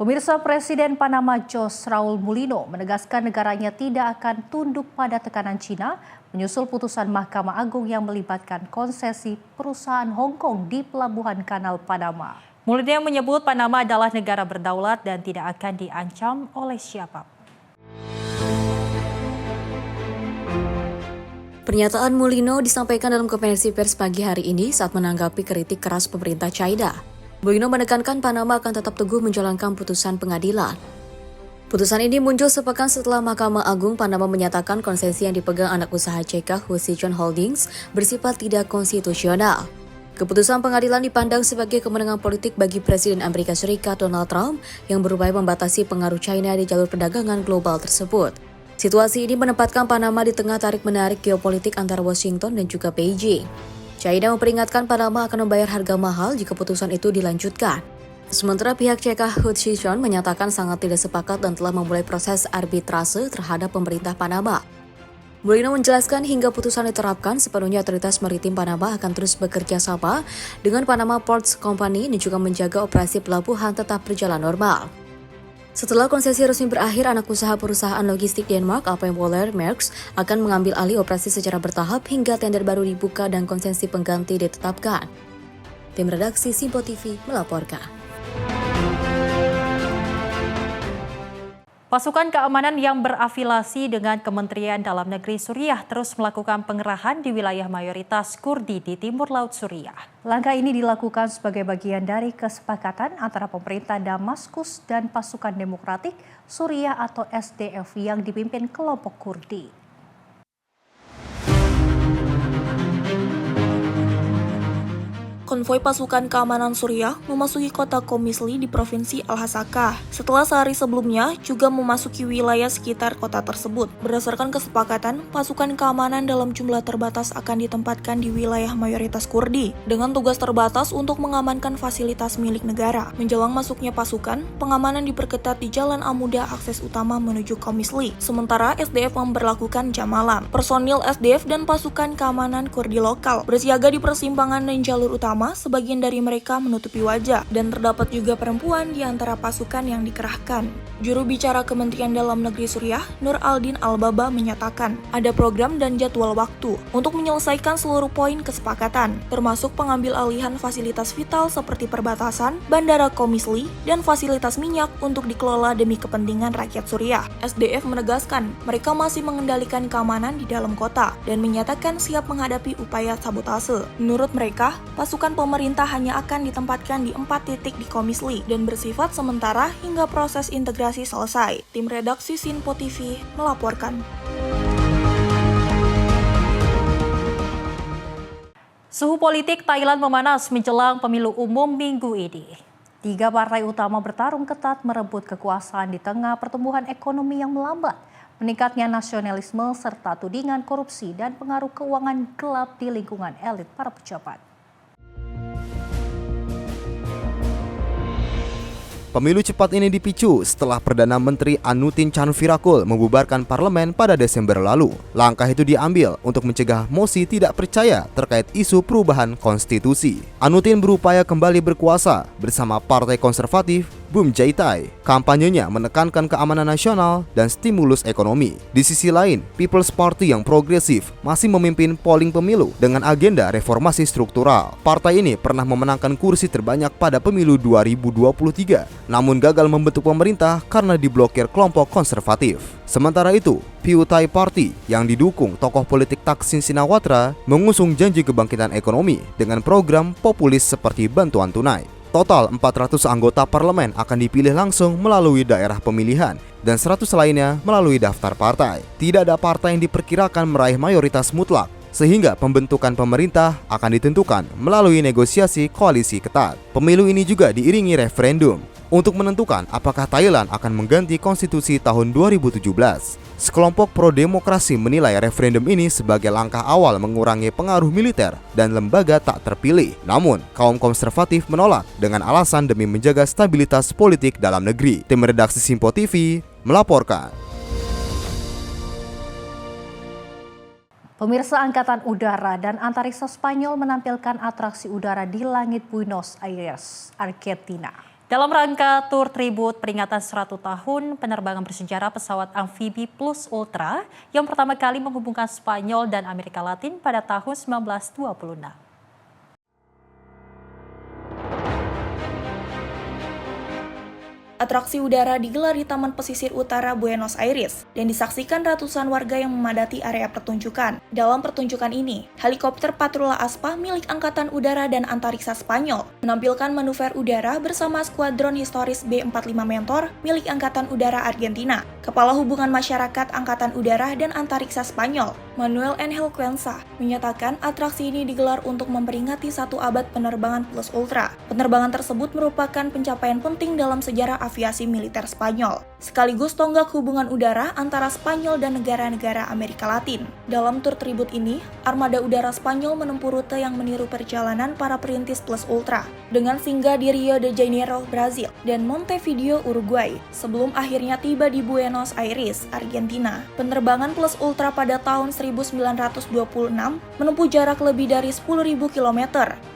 Pemirsa, Presiden Panama Jose Raul Mulino menegaskan negaranya tidak akan tunduk pada tekanan Cina menyusul putusan Mahkamah Agung yang melibatkan konsesi perusahaan Hong Kong di Pelabuhan Kanal Panama. Mulino menyebut Panama adalah negara berdaulat dan tidak akan diancam oleh siapapun.
Pernyataan Mulino disampaikan dalam konferensi pers pagi hari ini saat menanggapi kritik keras pemerintah China. Mulino menekankan Panama akan tetap teguh menjalankan putusan pengadilan. Putusan ini muncul sepekan setelah Mahkamah Agung Panama menyatakan konsesi yang dipegang anak usaha CK Husichon Holdings bersifat tidak konstitusional. Keputusan pengadilan dipandang sebagai kemenangan politik bagi Presiden Amerika Serikat Donald Trump yang berupaya membatasi pengaruh China di jalur perdagangan global tersebut. Situasi ini menempatkan Panama di tengah tarik-menarik geopolitik antara Washington dan juga Beijing. China memperingatkan Panama akan membayar harga mahal jika putusan itu dilanjutkan. Sementara pihak CK Husichon menyatakan sangat tidak sepakat dan telah memulai proses arbitrase terhadap pemerintah Panama. Mulino menjelaskan hingga putusan diterapkan, sepenuhnya otoritas maritim Panama akan terus bekerja sama dengan Panama Ports Company dan juga menjaga operasi pelabuhan tetap berjalan normal. Setelah konsesi resmi berakhir, anak usaha perusahaan logistik Denmark, AP Møller - Mærsk, akan mengambil alih operasi secara bertahap hingga tender baru dibuka dan konsesi pengganti ditetapkan. Tim redaksi Simpo TV melaporkan.
Pasukan keamanan yang berafiliasi dengan Kementerian Dalam Negeri Suriah terus melakukan pengerahan di wilayah mayoritas Kurdi di timur laut Suriah. Langkah ini dilakukan sebagai bagian dari kesepakatan antara pemerintah Damaskus dan pasukan demokratik Suriah atau SDF yang dipimpin kelompok Kurdi.
Konvoi pasukan keamanan Suriah memasuki kota Komisli di Provinsi Al-Hasakah setelah sehari sebelumnya juga memasuki wilayah sekitar kota tersebut. Berdasarkan kesepakatan, pasukan keamanan dalam jumlah terbatas akan ditempatkan di wilayah mayoritas Kurdi dengan tugas terbatas untuk mengamankan fasilitas milik negara. Menjelang masuknya pasukan, pengamanan diperketat di Jalan Amuda akses utama menuju Komisli. Sementara SDF memberlakukan jam malam. Personil SDF dan pasukan keamanan Kurdi lokal bersiaga di persimpangan dan jalur utama. Sebagian dari mereka menutupi wajah dan terdapat juga perempuan di antara pasukan yang dikerahkan. Juru bicara Kementerian Dalam Negeri Suriah, Nur Aldin Al-Baba menyatakan ada program dan jadwal waktu untuk menyelesaikan seluruh poin kesepakatan, termasuk pengambil alihan fasilitas vital seperti perbatasan, bandara Komisli, dan fasilitas minyak untuk dikelola demi kepentingan rakyat Suriah. SDF menegaskan mereka masih mengendalikan keamanan di dalam kota dan menyatakan siap menghadapi upaya sabotase. Menurut mereka, pasukan pemerintah hanya akan ditempatkan di 4 titik di Komisli dan bersifat sementara hingga proses integrasi selesai. Tim redaksi Simpo TV melaporkan.
Suhu politik Thailand memanas menjelang pemilu umum minggu ini. 3 partai utama bertarung ketat merebut kekuasaan di tengah pertumbuhan ekonomi yang melambat, meningkatnya nasionalisme serta tudingan korupsi dan pengaruh keuangan gelap di lingkungan elit para pejabat.
Pemilu cepat ini dipicu setelah Perdana Menteri Anutin Chanvirakul membubarkan parlemen pada Desember lalu. Langkah itu diambil untuk mencegah mosi tidak percaya terkait isu perubahan konstitusi. Anutin berupaya kembali berkuasa bersama Partai Konservatif Bum Jaitai. Kampanyenya menekankan keamanan nasional dan stimulus ekonomi. Di sisi lain, People's Party yang progresif masih memimpin polling pemilu dengan agenda reformasi struktural. Partai ini pernah memenangkan kursi terbanyak pada pemilu 2023, namun gagal membentuk pemerintah karena diblokir kelompok konservatif. Sementara itu, Pheu Thai Party yang didukung tokoh politik Thaksin Shinawatra mengusung janji kebangkitan ekonomi dengan program populis seperti bantuan tunai. Total 400 anggota parlemen akan dipilih langsung melalui daerah pemilihan dan 100 lainnya melalui daftar partai. Tidak ada partai yang diperkirakan meraih mayoritas mutlak, sehingga pembentukan pemerintah akan ditentukan melalui negosiasi koalisi ketat. Pemilu ini juga diiringi referendum untuk menentukan apakah Thailand akan mengganti konstitusi tahun 2017. Sekelompok pro-demokrasi menilai referendum ini sebagai langkah awal mengurangi pengaruh militer dan lembaga tak terpilih. Namun, kaum konservatif menolak dengan alasan demi menjaga stabilitas politik dalam negeri. Tim redaksi Simpo TV melaporkan.
Pemirsa, Angkatan Udara dan Antariksa Spanyol menampilkan atraksi udara di langit Buenos Aires, Argentina. Dalam rangka tur tribut peringatan 100 tahun penerbangan bersejarah pesawat amfibi Plus Ultra yang pertama kali menghubungkan Spanyol dan Amerika Latin pada tahun 1926.
Atraksi udara digelar di Taman Pesisir Utara Buenos Aires dan disaksikan ratusan warga yang memadati area pertunjukan. Dalam pertunjukan ini, helikopter Patrula Aspa milik Angkatan Udara dan Antariksa Spanyol menampilkan manuver udara bersama skuadron historis B-45 Mentor milik Angkatan Udara Argentina. Kepala Hubungan Masyarakat Angkatan Udara dan Antariksa Spanyol, Manuel Angel Cuenca, menyatakan atraksi ini digelar untuk memperingati 1 abad penerbangan Plus Ultra. Penerbangan tersebut merupakan pencapaian penting dalam sejarah aviasi militer Spanyol, sekaligus tonggak hubungan udara antara Spanyol dan negara-negara Amerika Latin. Dalam tur tribut ini, armada udara Spanyol menempuh rute yang meniru perjalanan para perintis Plus Ultra, dengan singgah di Rio de Janeiro, Brazil, dan Montevideo, Uruguay, sebelum akhirnya tiba di Buenos Aires, Argentina. Penerbangan Plus Ultra pada tahun 1926 menempuh jarak lebih dari 10.000 km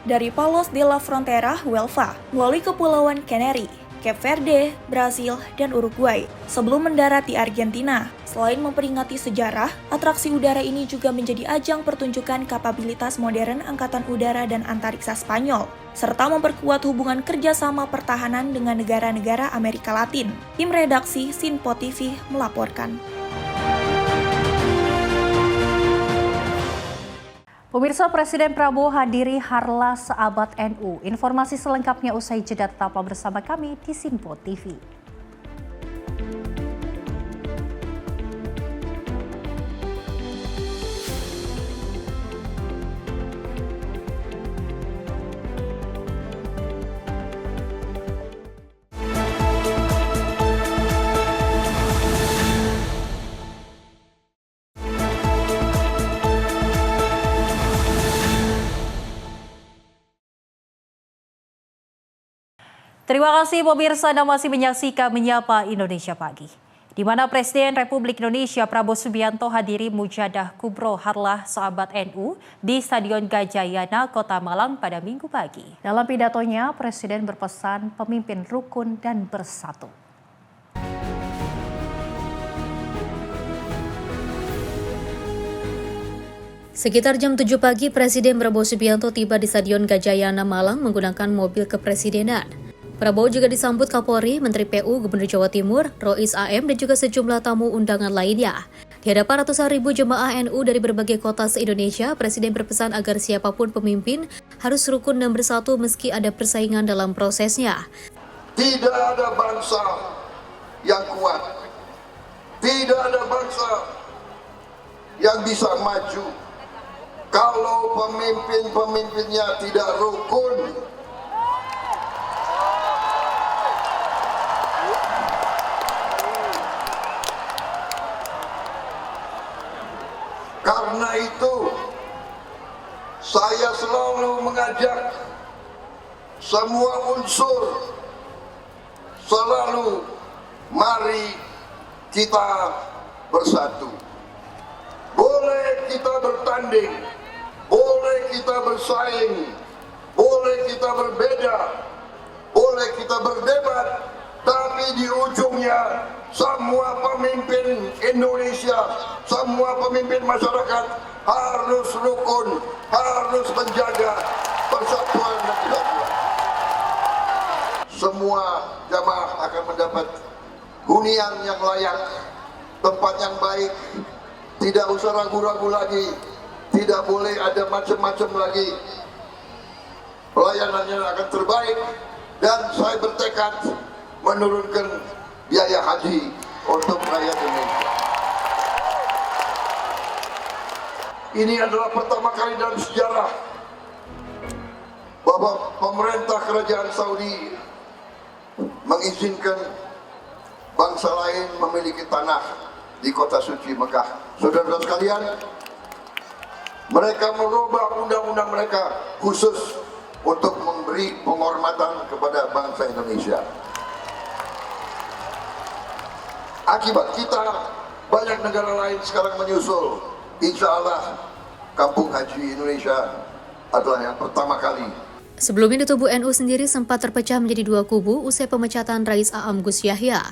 dari Palos de la Frontera, Huelva, melalui Kepulauan Canary, Cape Verde, Brasil, dan Uruguay sebelum mendarat di Argentina. Selain memperingati sejarah, atraksi udara ini juga menjadi ajang pertunjukan kapabilitas modern Angkatan Udara dan Antariksa Spanyol, serta memperkuat hubungan kerjasama pertahanan dengan negara-negara Amerika Latin. Tim redaksi Simpo TV melaporkan.
Pemirsa, Presiden Prabowo hadiri Harlah Seabad NU. Informasi selengkapnya usai jeda, tetaplah bersama kami di Simpo TV. Terima kasih pemirsa Anda masih menyaksikan Menyapa Indonesia Pagi, di mana Presiden Republik Indonesia Prabowo Subianto hadiri Mujadah Kubro Harlah Seabad NU di Stadion Gajayana, Kota Malang pada Minggu pagi. Dalam pidatonya, Presiden berpesan pemimpin rukun dan bersatu.
Sekitar jam 7 pagi, Presiden Prabowo Subianto tiba di Stadion Gajayana Malang menggunakan mobil kepresidenan. Prabowo juga disambut Kapolri, Menteri PU, Gubernur Jawa Timur, Rois AM, dan juga sejumlah tamu undangan lainnya. Di hadapan ratusan ribu jemaah NU dari berbagai kota se-Indonesia, Presiden berpesan agar siapapun pemimpin harus rukun dan bersatu meski ada persaingan dalam prosesnya.
Tidak ada bangsa yang kuat, tidak ada bangsa yang bisa maju kalau pemimpin-pemimpinnya tidak rukun. Karena itu, saya selalu mengajak semua unsur, selalu mari kita bersatu. Boleh kita bertanding, boleh kita bersaing, boleh kita berbeda, boleh kita berdebat, tapi di ujungnya semua pemimpin Indonesia, semua pemimpin masyarakat harus rukun, harus menjaga persatuan dan kesatuan. Semua jamaah akan mendapat hunian yang layak, tempat yang baik, tidak usah ragu-ragu lagi, tidak boleh ada macam-macam lagi. Pelayanannya akan terbaik dan saya bertekad menurunkan biaya haji untuk rakyat Indonesia. Ini adalah pertama kali dalam sejarah bahwa pemerintah kerajaan Saudi mengizinkan bangsa lain memiliki tanah di kota suci Mekah. Saudara-saudara sekalian, mereka merubah undang-undang mereka khusus untuk memberi penghormatan kepada bangsa Indonesia. Akibat kita, banyak negara lain sekarang menyusul. Insya Allah, Kampung Haji Indonesia adalah yang pertama kali.
Sebelumnya di tubuh NU sendiri sempat terpecah menjadi dua kubu usai pemecatan Rais Aam Gus Yahya.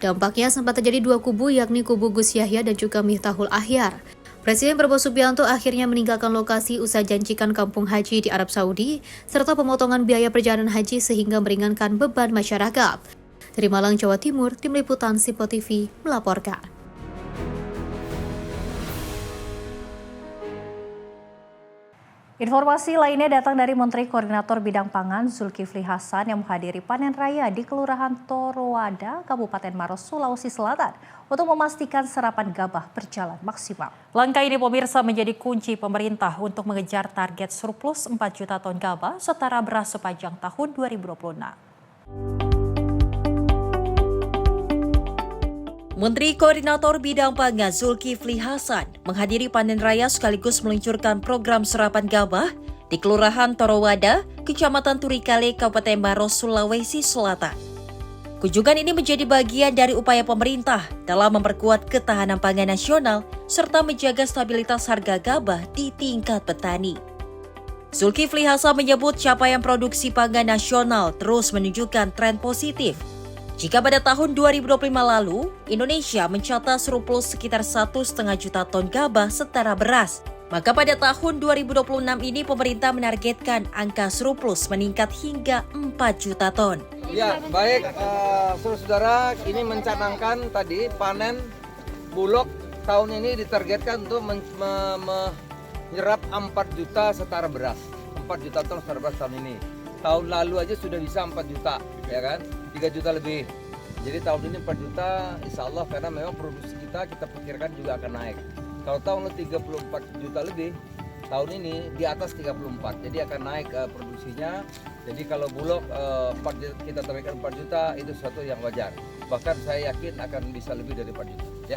Dampaknya sempat terjadi dua kubu, yakni kubu Gus Yahya dan juga Miftahul Ahyar. Presiden Prabowo Subianto akhirnya meninggalkan lokasi usai janjikan kampung haji di Arab Saudi, serta pemotongan biaya perjalanan haji sehingga meringankan beban masyarakat. Dari Malang, Jawa Timur, Tim Liputan Simpo TV melaporkan.
Informasi lainnya datang dari Menteri Koordinator Bidang Pangan Zulkifli Hasan yang menghadiri panen raya di Kelurahan Torowada, Kabupaten Maros, Sulawesi Selatan untuk memastikan serapan gabah berjalan maksimal. Langkah ini pemirsa menjadi kunci pemerintah untuk mengejar target surplus 4 juta ton gabah setara beras sepanjang tahun 2026. Menteri Koordinator Bidang Pangan Zulkifli Hasan menghadiri panen raya sekaligus meluncurkan program serapan gabah di Kelurahan Torowada, Kecamatan Turikale, Kabupaten Maros, Sulawesi Selatan. Kunjungan ini menjadi bagian dari upaya pemerintah dalam memperkuat ketahanan pangan nasional serta menjaga stabilitas harga gabah di tingkat petani. Zulkifli Hasan menyebut capaian produksi pangan nasional terus menunjukkan tren positif. Jika pada tahun 2025 lalu, Indonesia mencatat surplus sekitar 1,5 juta ton gabah setara beras, maka pada tahun 2026 ini pemerintah menargetkan angka surplus meningkat hingga 4 juta ton.
Ya, baik saudara-saudara, ini mencanangkan tadi panen Bulog tahun ini ditargetkan untuk menyerap 4 juta setara beras. 4 juta ton setara beras tahun ini. Tahun lalu aja sudah bisa 4 juta, ya kan? 3 juta lebih. Jadi tahun ini 4 juta insya Allah karena memang produksi kita pikirkan juga akan naik. Kalau tahun lalu 34 juta lebih, tahun ini di atas 34. Jadi akan naik produksinya. Jadi kalau Bulog kita targetkan 4 juta itu sesuatu yang wajar. Bahkan saya yakin akan bisa lebih dari 4 juta. Ya.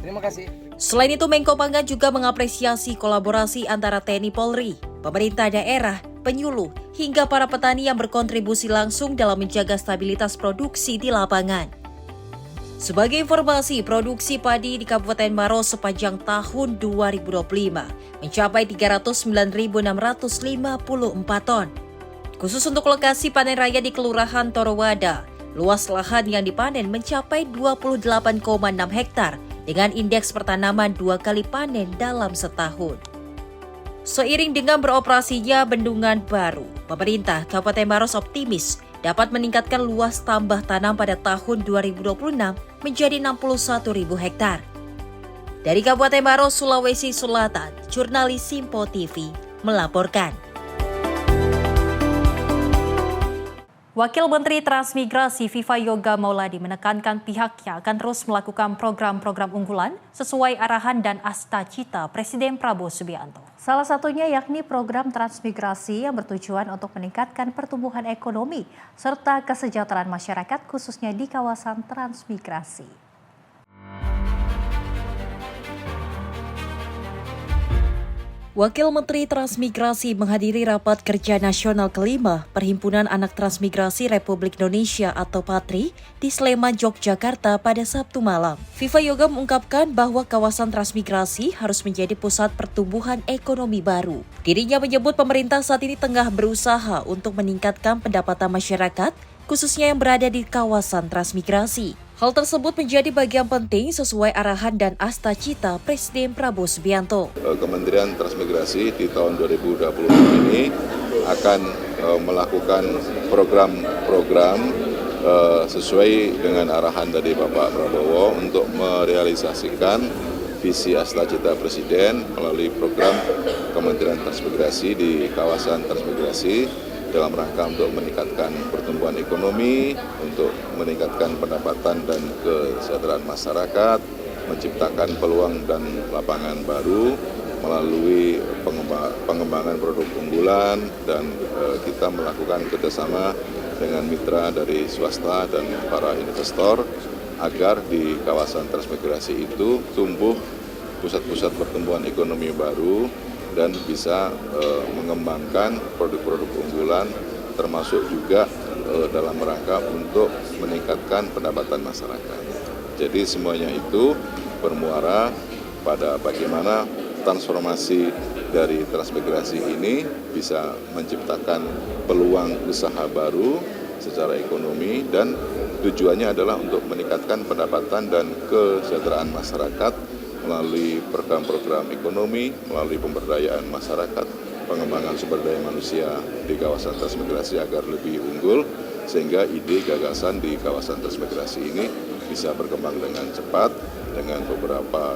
Terima kasih.
Selain itu, Menko Pangan juga mengapresiasi kolaborasi antara TNI Polri, pemerintah daerah, penyuluh, hingga para petani yang berkontribusi langsung dalam menjaga stabilitas produksi di lapangan. Sebagai informasi, produksi padi di Kabupaten Maros sepanjang tahun 2025 mencapai 309.654 ton. Khusus untuk lokasi panen raya di Kelurahan Torowada, luas lahan yang dipanen mencapai 28,6 hektar dengan indeks pertanaman 2 kali panen dalam setahun. Seiring dengan beroperasinya bendungan baru, pemerintah Kabupaten Maros optimis dapat meningkatkan luas tambah tanam pada tahun 2026 menjadi 61.000 hektar. Dari Kabupaten Maros, Sulawesi Selatan, jurnalis Simpo TV melaporkan. Wakil Menteri Transmigrasi Viva Yoga Mauladi menekankan pihaknya akan terus melakukan program-program unggulan sesuai arahan dan cita Presiden Prabowo Subianto. Salah satunya yakni program transmigrasi yang bertujuan untuk meningkatkan pertumbuhan ekonomi serta kesejahteraan masyarakat khususnya di kawasan transmigrasi.
Wakil Menteri Transmigrasi menghadiri Rapat Kerja Nasional kelima Perhimpunan Anak Transmigrasi Republik Indonesia atau PATRI di Sleman, Yogyakarta pada Sabtu malam. Viva Yoga mengungkapkan bahwa kawasan transmigrasi harus menjadi pusat pertumbuhan ekonomi baru. Dirinya menyebut pemerintah saat ini tengah berusaha untuk meningkatkan pendapatan masyarakat, khususnya yang berada di kawasan transmigrasi. Hal tersebut menjadi bagian penting sesuai arahan dan asta-cita Presiden Prabowo Subianto.
Kementerian Transmigrasi di tahun 2020 ini akan melakukan program-program sesuai dengan arahan dari Bapak Prabowo untuk merealisasikan visi asta-cita Presiden melalui program Kementerian Transmigrasi di kawasan transmigrasi dalam rangka untuk meningkatkan pertumbuhan ekonomi, untuk meningkatkan pendapatan dan kesejahteraan masyarakat, menciptakan peluang dan lapangan baru melalui pengembangan produk unggulan, dan kita melakukan kerjasama dengan mitra dari swasta dan para investor agar di kawasan transmigrasi itu tumbuh pusat-pusat pertumbuhan ekonomi baru dan bisa mengembangkan produk-produk unggulan, termasuk juga dalam rangka untuk meningkatkan pendapatan masyarakat. Jadi semuanya itu bermuara pada bagaimana transformasi dari transmigrasi ini bisa menciptakan peluang usaha baru secara ekonomi, dan tujuannya adalah untuk meningkatkan pendapatan dan kesejahteraan masyarakat melalui program-program ekonomi, melalui pemberdayaan masyarakat, pengembangan sumber daya manusia di kawasan transmigrasi agar lebih unggul, sehingga ide gagasan di kawasan transmigrasi ini bisa berkembang dengan cepat. Dengan beberapa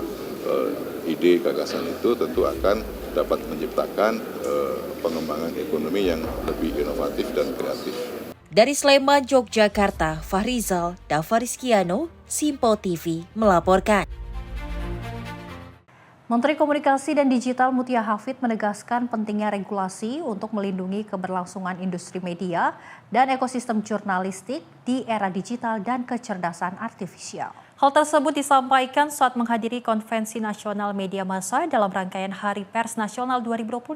ide gagasan itu tentu akan dapat menciptakan pengembangan ekonomi yang lebih inovatif dan kreatif.
Dari Sleman, Yogyakarta, Fahrizal Davarizkiano, Simpo TV melaporkan.
Menteri Komunikasi dan Digital Mutia Hafid menegaskan pentingnya regulasi untuk melindungi keberlangsungan industri media dan ekosistem jurnalistik di era digital dan kecerdasan artifisial. Hal tersebut disampaikan saat menghadiri Konvensi Nasional Media Massa dalam rangkaian Hari Pers Nasional 2026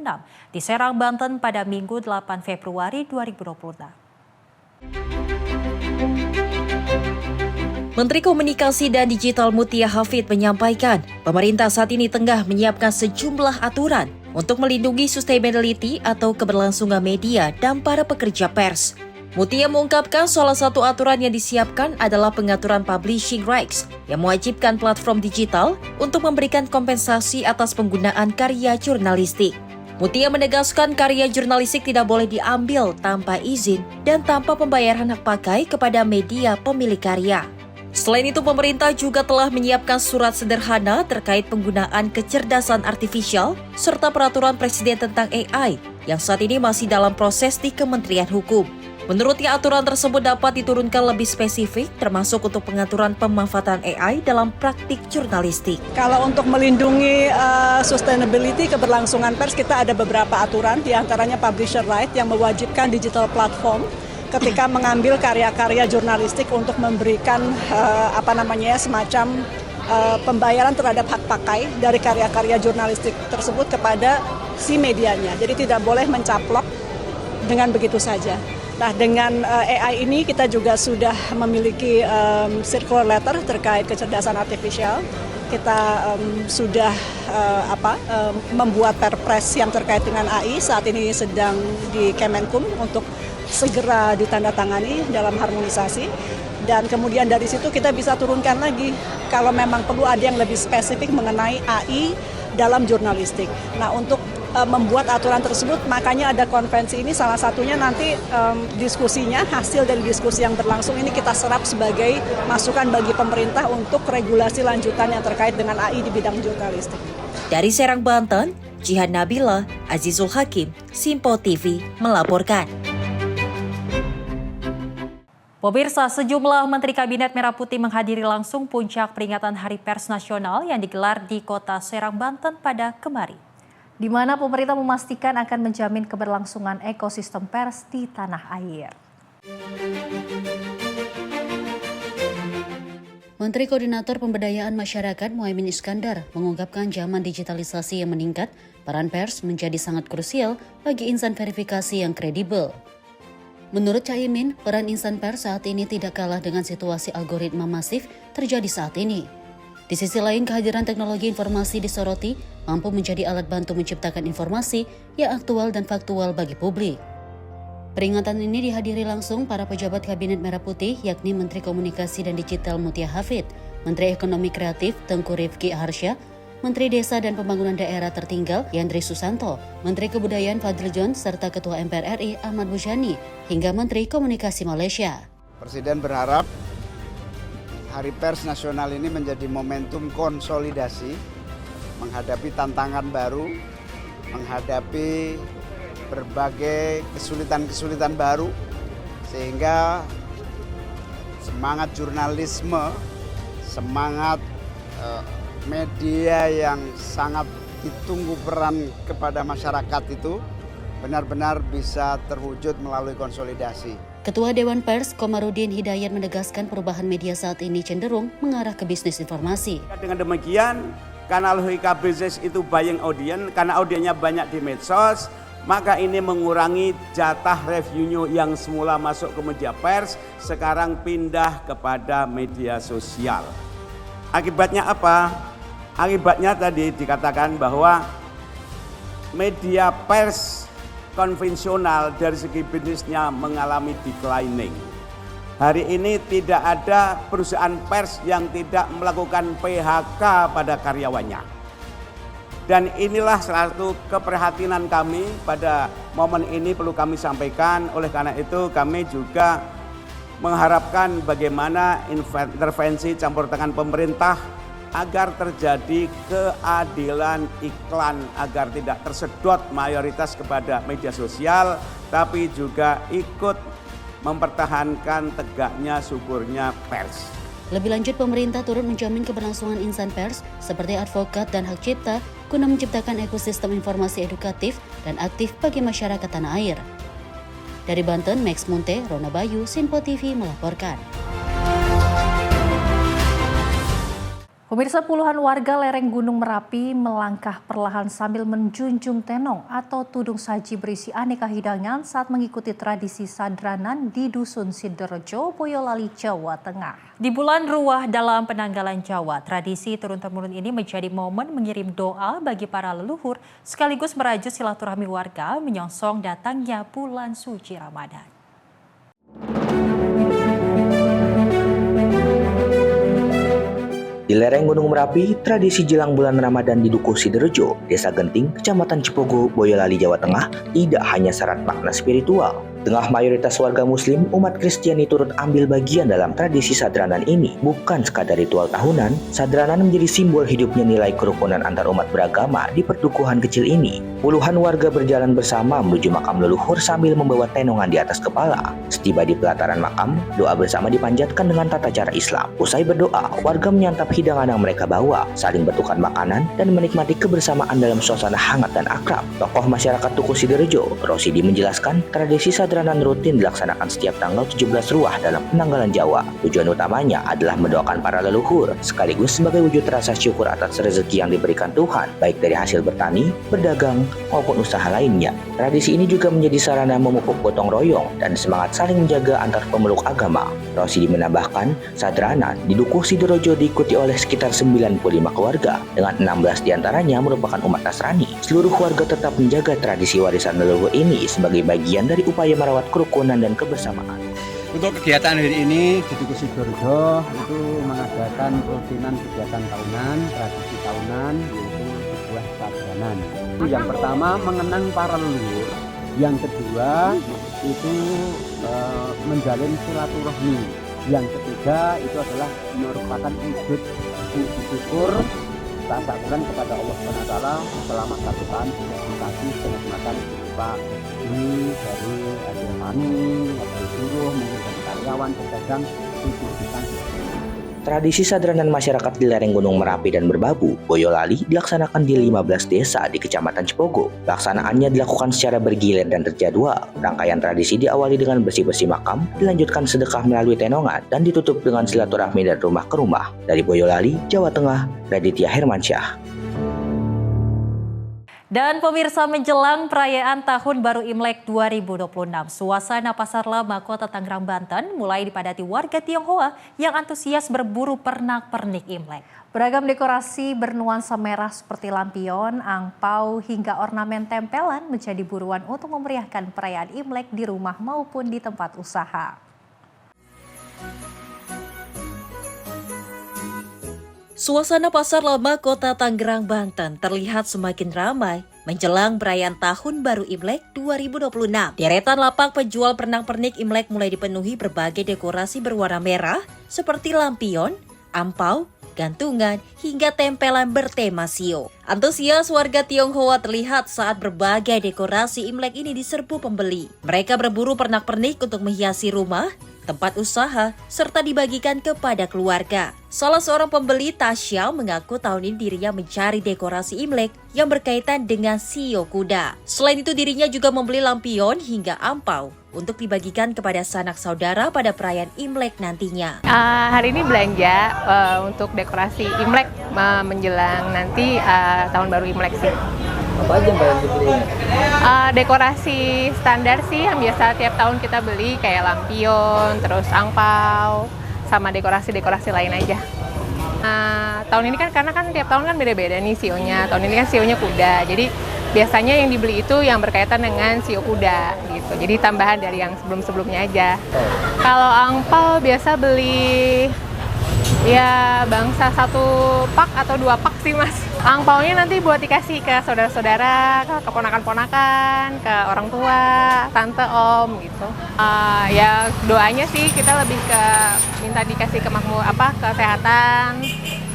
di Serang, Banten pada Minggu 8 Februari 2026.
Menteri Komunikasi dan Digital Mutia Hafid menyampaikan, pemerintah saat ini tengah menyiapkan sejumlah aturan untuk melindungi sustainability atau keberlangsungan media dan para pekerja pers. Mutia mengungkapkan salah satu aturan yang disiapkan adalah pengaturan publishing rights yang mewajibkan platform digital untuk memberikan kompensasi atas penggunaan karya jurnalistik. Mutia menegaskan karya jurnalistik tidak boleh diambil tanpa izin dan tanpa pembayaran hak pakai kepada media pemilik karya. Selain itu, pemerintah juga telah menyiapkan surat sederhana terkait penggunaan kecerdasan artifisial serta peraturan Presiden tentang AI yang saat ini masih dalam proses di Kementerian Hukum. Menurutnya, aturan tersebut dapat diturunkan lebih spesifik termasuk untuk pengaturan pemanfaatan AI dalam praktik jurnalistik.
Kalau untuk melindungi sustainability keberlangsungan pers, kita ada beberapa aturan, diantaranya publisher right yang mewajibkan digital platform ketika mengambil karya-karya jurnalistik untuk memberikan semacam pembayaran terhadap hak pakai dari karya-karya jurnalistik tersebut kepada si medianya. Jadi tidak boleh mencaplok dengan begitu saja. Nah, dengan AI ini kita juga sudah memiliki circular letter terkait kecerdasan artifisial. Kita sudah membuat perpres yang terkait dengan AI, saat ini sedang di Kemenkum untuk segera ditandatangani dalam harmonisasi, dan kemudian dari situ kita bisa turunkan lagi kalau memang perlu ada yang lebih spesifik mengenai AI dalam jurnalistik. Nah, untuk membuat aturan tersebut makanya ada konvensi ini, salah satunya nanti diskusinya, hasil dari diskusi yang berlangsung ini kita serap sebagai masukan bagi pemerintah untuk regulasi lanjutan yang terkait dengan AI di bidang jurnalistik.
Dari Serang, Banten, Jihan Nabila, Azizul Hakim, Simpo TV melaporkan.
Pemirsa, sejumlah Menteri Kabinet Merah Putih menghadiri langsung puncak peringatan Hari Pers Nasional yang digelar di Kota Serang, Banten pada kemarin, di mana pemerintah memastikan akan menjamin keberlangsungan ekosistem pers di tanah air.
Menteri Koordinator Pemberdayaan Masyarakat Muhaimin Iskandar mengungkapkan zaman digitalisasi yang meningkat, peran pers menjadi sangat krusial bagi insan verifikasi yang kredibel. Menurut Caimin, peran insan pers saat ini tidak kalah dengan situasi algoritma masif terjadi saat ini. Di sisi lain, kehadiran teknologi informasi disoroti mampu menjadi alat bantu menciptakan informasi yang aktual dan faktual bagi publik. Peringatan ini dihadiri langsung para pejabat Kabinet Merah Putih, yakni Menteri Komunikasi dan Digital Mutia Hafid, Menteri Ekonomi Kreatif Tengku Rifki Harsha, Menteri Desa dan Pembangunan Daerah Tertinggal Yandri Susanto, Menteri Kebudayaan Fadil John, serta Ketua MPR RI Ahmad Muzani, hingga Menteri Komunikasi Malaysia.
Presiden berharap Hari Pers Nasional ini menjadi momentum konsolidasi, menghadapi tantangan baru, menghadapi berbagai kesulitan-kesulitan baru, sehingga semangat jurnalisme, semangat media yang sangat ditunggu peran kepada masyarakat itu benar-benar bisa terwujud melalui konsolidasi.
Ketua Dewan Pers Komarudin Hidayat menegaskan perubahan media saat ini cenderung mengarah ke bisnis informasi.
Dengan demikian, karena logika bisnis itu buying audience, karena audiensnya banyak di medsos, maka ini mengurangi jatah revenue yang semula masuk ke media pers, sekarang pindah kepada media sosial. Akibatnya apa? Akibatnya tadi dikatakan bahwa media pers konvensional dari segi bisnisnya mengalami declining. Hari ini tidak ada perusahaan pers yang tidak melakukan PHK pada karyawannya. Dan inilah salah satu keprihatinan kami pada momen ini perlu kami sampaikan. Oleh karena itu kami juga mengharapkan bagaimana intervensi campur tangan pemerintah agar terjadi keadilan iklan, agar tidak tersedot mayoritas kepada media sosial, tapi juga ikut mempertahankan tegaknya suburnya pers.
Lebih lanjut, pemerintah turut menjamin keberlangsungan insan pers seperti advokat dan hak cipta guna menciptakan ekosistem informasi edukatif dan aktif bagi masyarakat tanah air. Dari Banten, Max Munte, Rona Bayu, Sinpo TV melaporkan.
Pemirsa, puluhan warga lereng Gunung Merapi melangkah perlahan sambil menjunjung tenong atau tudung saji berisi aneka hidangan saat mengikuti tradisi sadranan di Dusun Sidorejo, Boyolali, Jawa Tengah. Di bulan Ruah dalam penanggalan Jawa, tradisi turun-temurun ini menjadi momen mengirim doa bagi para leluhur sekaligus merajut silaturahmi warga menyongsong datangnya bulan suci Ramadan.
Di lereng Gunung Merapi, tradisi jelang bulan Ramadan di Dukuh Sidorejo, Desa Genting, Kecamatan Cipogo, Boyolali, Jawa Tengah, tidak hanya syarat makna spiritual. Tengah mayoritas warga muslim, umat Kristiani turut ambil bagian dalam tradisi sadranan ini. Bukan sekadar ritual tahunan, sadranan menjadi simbol hidupnya nilai kerukunan antar umat beragama di perdukuhan kecil ini. Puluhan warga berjalan bersama menuju makam leluhur sambil membawa tenongan di atas kepala. Setiba di pelataran makam, doa bersama dipanjatkan dengan tata cara Islam. Usai berdoa, warga menyantap hidangan yang mereka bawa, saling bertukar makanan, dan menikmati kebersamaan dalam suasana hangat dan akrab. Tokoh masyarakat Dukuh Sidorejo, Rosidi, menjelaskan tradisi sadranan rutin dilaksanakan setiap tanggal 17 Ruah dalam penanggalan Jawa. Tujuan utamanya adalah mendoakan para leluhur, sekaligus sebagai wujud rasa syukur atas rezeki yang diberikan Tuhan, baik dari hasil bertani, berdagang, maupun usaha lainnya. Tradisi ini juga menjadi sarana memupuk gotong royong dan semangat saling menjaga antar pemeluk agama. Rosidi menambahkan, sadranan di Dukuh Sidorejo diikuti oleh sekitar 95 keluarga, dengan 16 diantaranya merupakan umat Nasrani. Seluruh warga tetap menjaga tradisi warisan leluhur ini sebagai bagian dari upaya merawat kerukunan dan kebersamaan.
Untuk kegiatan hari ini di Dukuh Sidorejo itu mengadakan rutinan kegiatan tahunan, tradisi tahunan, yaitu sebuah sadranan. Yang pertama mengenang para leluhur, yang kedua itu menjalin silaturahmi, yang ketiga itu adalah merupakan wujud syukur rasa syukuran kepada Allah SWT selama satu tahun dikasih kenikmatan berupa ini dari hasil panen, hasil buruh, mungkin dari karyawan, pedagang, itu kita.
Tradisi sadranan masyarakat di lereng Gunung Merapi dan Merbabu, Boyolali dilaksanakan di 15 desa di Kecamatan Cipogo. Pelaksanaannya dilakukan secara bergilir dan terjadwal. Rangkaian tradisi diawali dengan bersih-bersih makam, dilanjutkan sedekah melalui tenongan, dan ditutup dengan silaturahmi dari rumah ke rumah. Dari Boyolali, Jawa Tengah, Raditya Hermansyah.
Dan pemirsa, menjelang perayaan Tahun Baru Imlek 2026, suasana Pasar Lama Kota Tangerang, Banten mulai dipadati warga Tionghoa yang antusias berburu pernak-pernik Imlek. Beragam dekorasi bernuansa merah seperti lampion, angpau, hingga ornamen tempelan menjadi buruan untuk memeriahkan perayaan Imlek di rumah maupun di tempat usaha.
Suasana Pasar Lama Kota Tangerang, Banten terlihat semakin ramai menjelang perayaan Tahun Baru Imlek 2026. Deretan lapak penjual pernak-pernik Imlek mulai dipenuhi berbagai dekorasi berwarna merah seperti lampion, ampau, gantungan, hingga tempelan bertema sio. Antusias warga Tionghoa terlihat saat berbagai dekorasi Imlek ini diserbu pembeli. Mereka berburu pernak-pernik untuk menghiasi rumah, tempat usaha, serta dibagikan kepada keluarga. Salah seorang pembeli, Tasya, mengaku tahun ini dirinya mencari dekorasi Imlek yang berkaitan dengan sio kuda. Selain itu, dirinya juga membeli lampion hingga ampau untuk dibagikan kepada sanak saudara pada perayaan Imlek nantinya.
Hari ini belanja untuk dekorasi Imlek menjelang nanti Tahun Baru Imlek sih.
Apa aja Mbak yang dibeli?
Dekorasi standar sih yang biasa tiap tahun kita beli, kayak lampion, terus angpau, sama dekorasi-dekorasi lain aja. Tahun ini kan karena kan tiap tahun kan beda-beda nih sionya. Tahun ini kan sionya kuda, jadi biasanya yang dibeli itu yang berkaitan dengan sio kuda gitu. Jadi tambahan dari yang sebelum-sebelumnya aja. Kalau angpau biasa beli ya bangsa 1 pak atau 2 pak sih Mas. Angpaunya nanti buat dikasih ke saudara-saudara, ke keponakan-ponakan, ke orang tua, tante, om gitu. Ya doanya sih kita lebih ke minta dikasih kesehatan,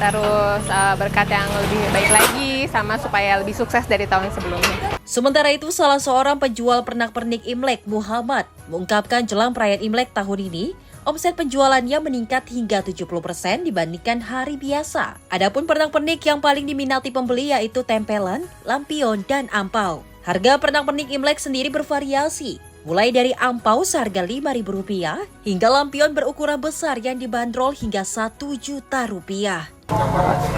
terus berkat yang lebih baik lagi, sama supaya lebih sukses dari tahun sebelumnya.
Sementara itu, salah seorang penjual pernak-pernik Imlek, Muhammad, mengungkapkan jelang perayaan Imlek tahun ini, omset penjualannya meningkat hingga 70% dibandingkan hari biasa. Adapun pernak-pernik yang paling diminati pembeli yaitu tempelan, lampion, dan ampau. Harga pernak-pernik Imlek sendiri bervariasi, mulai dari ampau seharga Rp5.000 hingga lampion berukuran besar yang dibanderol hingga Rp1 juta.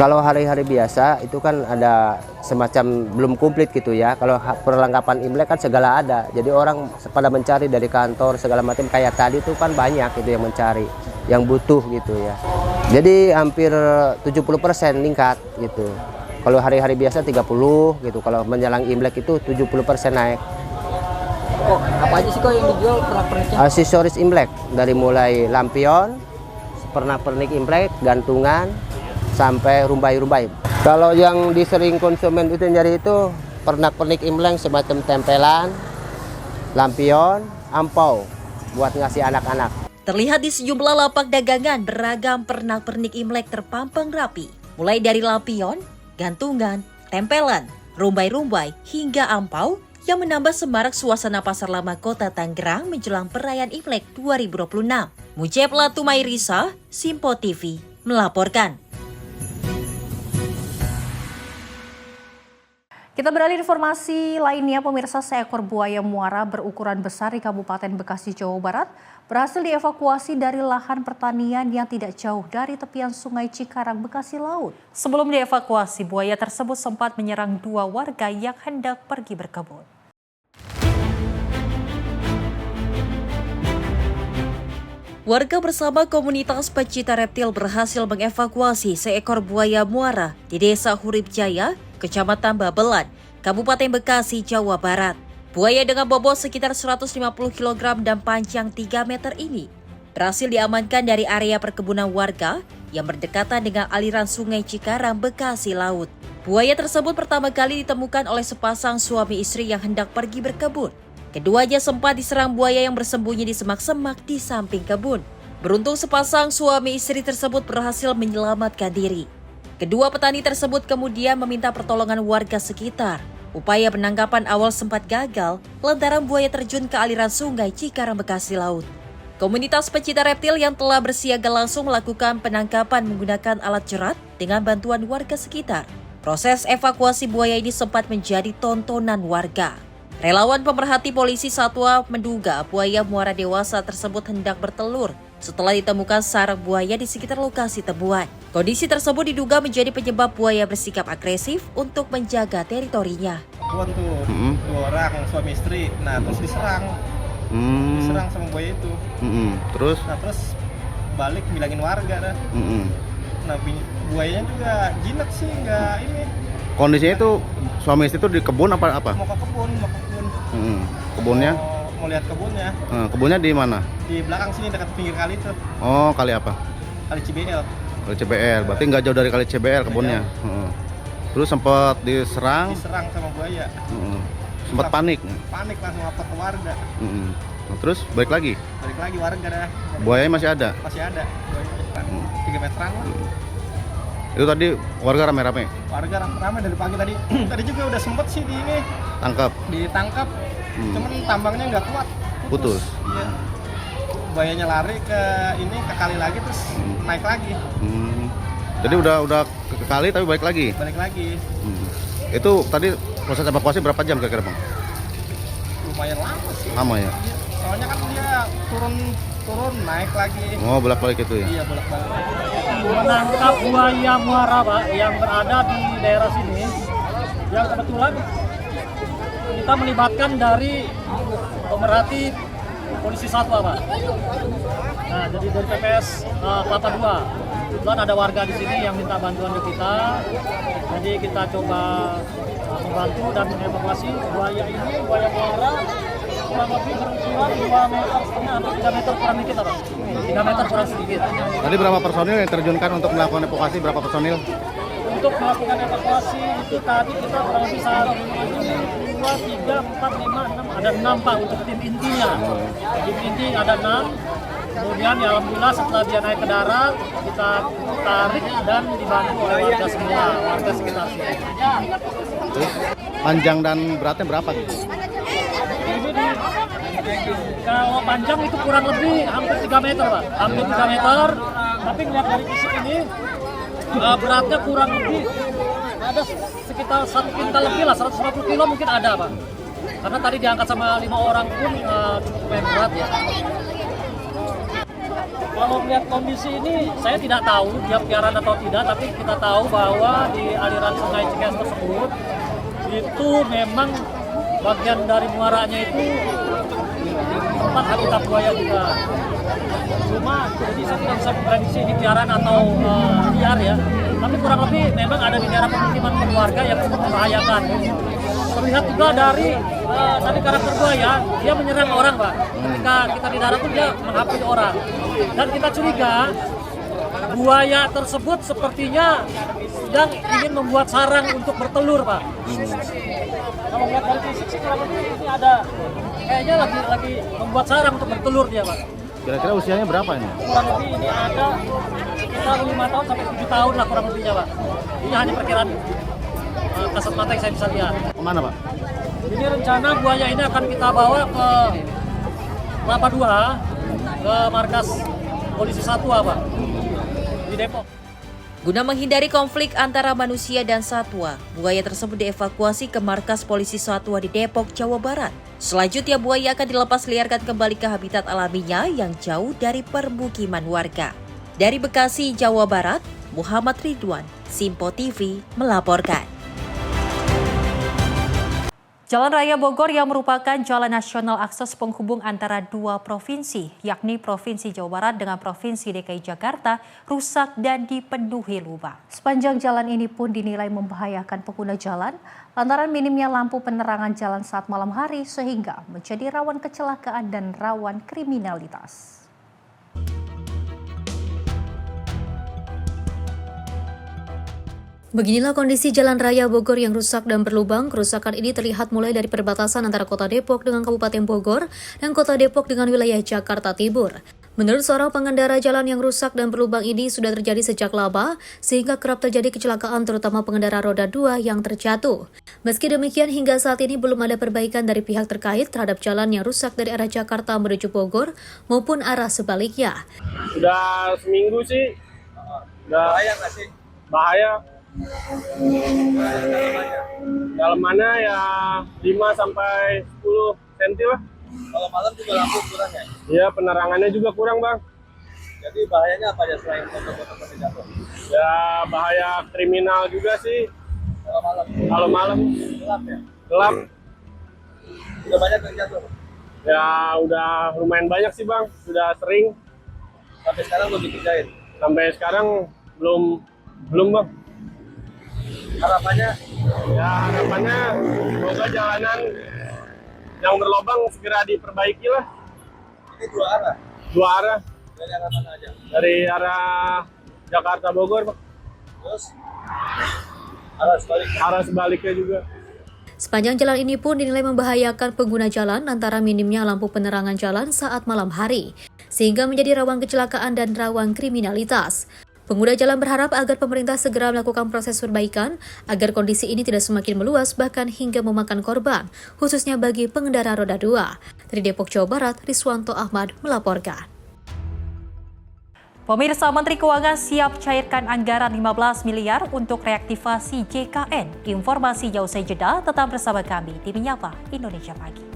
Kalau hari-hari biasa itu kan ada semacam belum komplit gitu ya. Kalau perlengkapan Imlek kan segala ada. Jadi orang pada mencari dari kantor segala macam, kayak tadi itu kan banyak itu yang mencari, yang butuh gitu ya. Jadi hampir 70% meningkat gitu. Kalau hari-hari biasa 30 gitu. Kalau menjelang Imlek itu 70% naik. Kok apa aja sih kok yang dijual pernak-perniknya? Aksesoris Imlek, dari mulai lampion, pernak-pernik Imlek, gantungan, sampai rumbai-rumbai. Kalau yang disering konsumen itu nyari itu pernak-pernik Imlek semacam tempelan, lampion, ampau buat ngasih anak-anak.
Terlihat di sejumlah lapak dagangan beragam pernak-pernik Imlek terpampang rapi, mulai dari lampion, gantungan, tempelan, rumbai-rumbai, hingga ampau yang menambah semarak suasana Pasar Lama Kota Tangerang menjelang perayaan Imlek 2026. Mujib Latumairisa, Simpo TV, melaporkan.
Kita beralih informasi lainnya, pemirsa, seekor buaya muara berukuran besar di Kabupaten Bekasi, Jawa Barat berhasil dievakuasi dari lahan pertanian yang tidak jauh dari tepian Sungai Cikarang, Bekasi Laut. Sebelum dievakuasi, buaya tersebut sempat menyerang 2 warga yang hendak pergi berkebun.
Warga bersama komunitas pecinta reptil berhasil mengevakuasi seekor buaya muara di Desa Hurip Jaya, Kecamatan Babelan, Kabupaten Bekasi, Jawa Barat. Buaya dengan bobot sekitar 150 kg dan panjang 3 meter ini berhasil diamankan dari area perkebunan warga yang berdekatan dengan aliran Sungai Cikarang, Bekasi Laut. Buaya tersebut pertama kali ditemukan oleh sepasang suami istri yang hendak pergi berkebun. Keduanya sempat diserang buaya yang bersembunyi di semak-semak di samping kebun. Beruntung sepasang suami istri tersebut berhasil menyelamatkan diri. Kedua petani tersebut kemudian meminta pertolongan warga sekitar. Upaya penangkapan awal sempat gagal lantaran buaya terjun ke aliran Sungai Cikarang, Bekasi Laut. Komunitas pecinta reptil yang telah bersiaga langsung melakukan penangkapan menggunakan alat jerat dengan bantuan warga sekitar. Proses evakuasi buaya ini sempat menjadi tontonan warga. Relawan pemerhati polisi satwa menduga buaya muara dewasa tersebut hendak bertelur setelah ditemukan sarang buaya di sekitar lokasi temuan. Kondisi tersebut diduga menjadi penyebab buaya bersikap agresif untuk menjaga teritorinya.
Tuh, dua orang suami istri, nah terus diserang sama buaya itu.
Terus?
Nah terus balik bilangin warga dah. Nah buayanya juga jinak sih, nggak ini.
Kondisinya itu suami istri itu di kebun apa?
Mau ke kebun.
Kebunnya?
Mau lihat kebunnya.
Kebunnya di mana?
Di belakang sini dekat pinggir kali itu.
Oh, kali apa?
Kali CBL.
Kali CBL, berarti nggak jauh dari kali CBL kebunnya. Terus sempat diserang?
Diserang sama buaya.
Sempat panik?
Panik langsung lapor ke warga.
Nah, terus balik lagi?
Balik lagi warga dah.
Buayanya masih ada?
Masih ada. 3 meteran lah.
Itu tadi warga rame-rame?
Warga rame dari pagi tadi. Tadi juga udah sempet sih di ini. Ditangkap. Cuman tambangnya nggak kuat.
Putus.
Iya. Buayanya lari ke kali lagi terus naik lagi.
Jadi udah ke kali tapi balik lagi?
Balik lagi.
Itu tadi proses evakuasi berapa jam kira-kira Bang?
Lumayan lama sih.
Lama ya?
Soalnya kan dia turun naik lagi.
Oh, bolak-balik itu ya?
Iya, bolak-balik.
Menangkap buaya muara Pak yang berada di daerah sini, yang kebetulan kita melibatkan dari pemerhati polisi satwa Pak. Nah, jadi dari PPS Kelapa 2. Kebetulan ada warga di sini yang minta bantuan ke kita, jadi kita coba membantu dan mengevakuasi buaya ini, buaya muara kurang lebih berukuran 2,5 meter atau 3 meter kurang dikit Pak. 3 meter kurang sedikit.
Tadi berapa personil yang terjunkan untuk melakukan evakuasi? Berapa personil?
Untuk melakukan evakuasi itu tadi kita kurang lebih 1, 2, 3, 4, 5, 6, ada 6 Pak untuk tim intinya. Tim inti ada 6. Kemudian ya alhamdulillah setelah dia naik ke darat, kita tarik dan dibantu oleh warga semua, warga sekitar sini.
Terus panjang dan beratnya berapa?
Kalau panjang itu kurang lebih hampir 3 meter Pak, hampir 3 meter. Tapi melihat dari fisik ini beratnya kurang lebih ada sekitar 1 kintal lebih lah, 150 kilo mungkin ada Pak. Karena tadi diangkat sama 5 orang pun cukup berat ya. Kalau melihat kondisi ini, saya tidak tahu dia piaran atau tidak, tapi kita tahu bahwa di aliran sungai Cikeas tersebut itu memang bagian dari muaranya itu tempat habitat buaya juga. Cuma jadi saya tidak bisa memprediksi ini piaran atau liar ya, tapi kurang lebih memang ada di daerah pemukiman keluarga yang cukup membahayakan. Terlihat juga dari tadi karakter buaya, dia menyerang orang Pak. Ketika kita di darat pun dia menghampiri orang. Dan kita curiga buaya tersebut sepertinya sedang ingin membuat sarang untuk bertelur Pak. Kalau melihat dari fisik sih kurang lebih ini ada kayaknya lagi membuat sarang untuk bertelur dia Pak.
Kira-kira usianya berapa ini?
Kurang lebih ini ada sekitar 5 tahun sampai 7 tahun lah kurang lebihnya Pak. Ini hanya perkiraan kasat mata yang saya bisa lihat.
Kemana Pak?
Ini rencana buaya ini akan kita bawa ke Kelapa 2, ke markas polisi satwa Pak, di Depok.
Guna menghindari konflik antara manusia dan satwa, buaya tersebut dievakuasi ke markas polisi satwa di Depok, Jawa Barat. Selanjutnya buaya akan dilepas liarkan kembali ke habitat alaminya yang jauh dari permukiman warga. Dari Bekasi, Jawa Barat, Muhammad Ridwan, Simpo TV melaporkan.
Jalan Raya Bogor yang merupakan jalan nasional akses penghubung antara dua provinsi, yakni Provinsi Jawa Barat dengan Provinsi DKI Jakarta, rusak dan dipenuhi lubang. Sepanjang jalan ini pun dinilai membahayakan pengguna jalan lantaran minimnya lampu penerangan jalan saat malam hari sehingga menjadi rawan kecelakaan dan rawan kriminalitas.
Beginilah kondisi Jalan Raya Bogor yang rusak dan berlubang. Kerusakan ini terlihat mulai dari perbatasan antara Kota Depok dengan Kabupaten Bogor dan Kota Depok dengan wilayah Jakarta Timur. Menurut seorang pengendara, jalan yang rusak dan berlubang ini sudah terjadi sejak lama, sehingga kerap terjadi kecelakaan terutama pengendara roda 2 yang terjatuh. Meski demikian, hingga saat ini belum ada perbaikan dari pihak terkait terhadap jalan yang rusak dari arah Jakarta menuju Bogor maupun arah sebaliknya.
Udah seminggu sih, udah bahaya nggak sih? Bahaya. Dalamannya ya 5 sampai 10 cm lah.
Kalau malam juga lampu kurang ya?
Iya, penerangannya juga kurang, Bang.
Jadi bahayanya apa ya selain foto-foto jatuh?
Ya bahaya kriminal juga sih. Kalau malam
Gelap ya?
gelap.
Udah banyak yang jatuh?
Ya udah lumayan banyak sih, Bang. Sudah sering.
Sampai sekarang belum dikerjain?
Sampai sekarang belum, Bang.
Harapannya?
Ya harapannya semoga jalanan yang berlobang segera diperbaiki lah.
Ini 2 arah?
2 arah.
Dari arah mana aja?
Dari arah Jakarta Bogor, Pak.
Terus? Arah sebaliknya?
Arah sebaliknya juga.
Sepanjang jalan ini pun dinilai membahayakan pengguna jalan antara minimnya lampu penerangan jalan saat malam hari, sehingga menjadi rawan kecelakaan dan rawan kriminalitas. Pengguna jalan berharap agar pemerintah segera melakukan proses perbaikan agar kondisi ini tidak semakin meluas bahkan hingga memakan korban, khususnya bagi pengendara roda 2. Dari Depok, Jawa Barat, Riswanto Ahmad melaporkan.
Pemirsa, Menteri Keuangan siap cairkan anggaran 15 miliar untuk reaktivasi JKN. Informasinya usai jeda, tetap bersama kami di Menyapa Indonesia Pagi.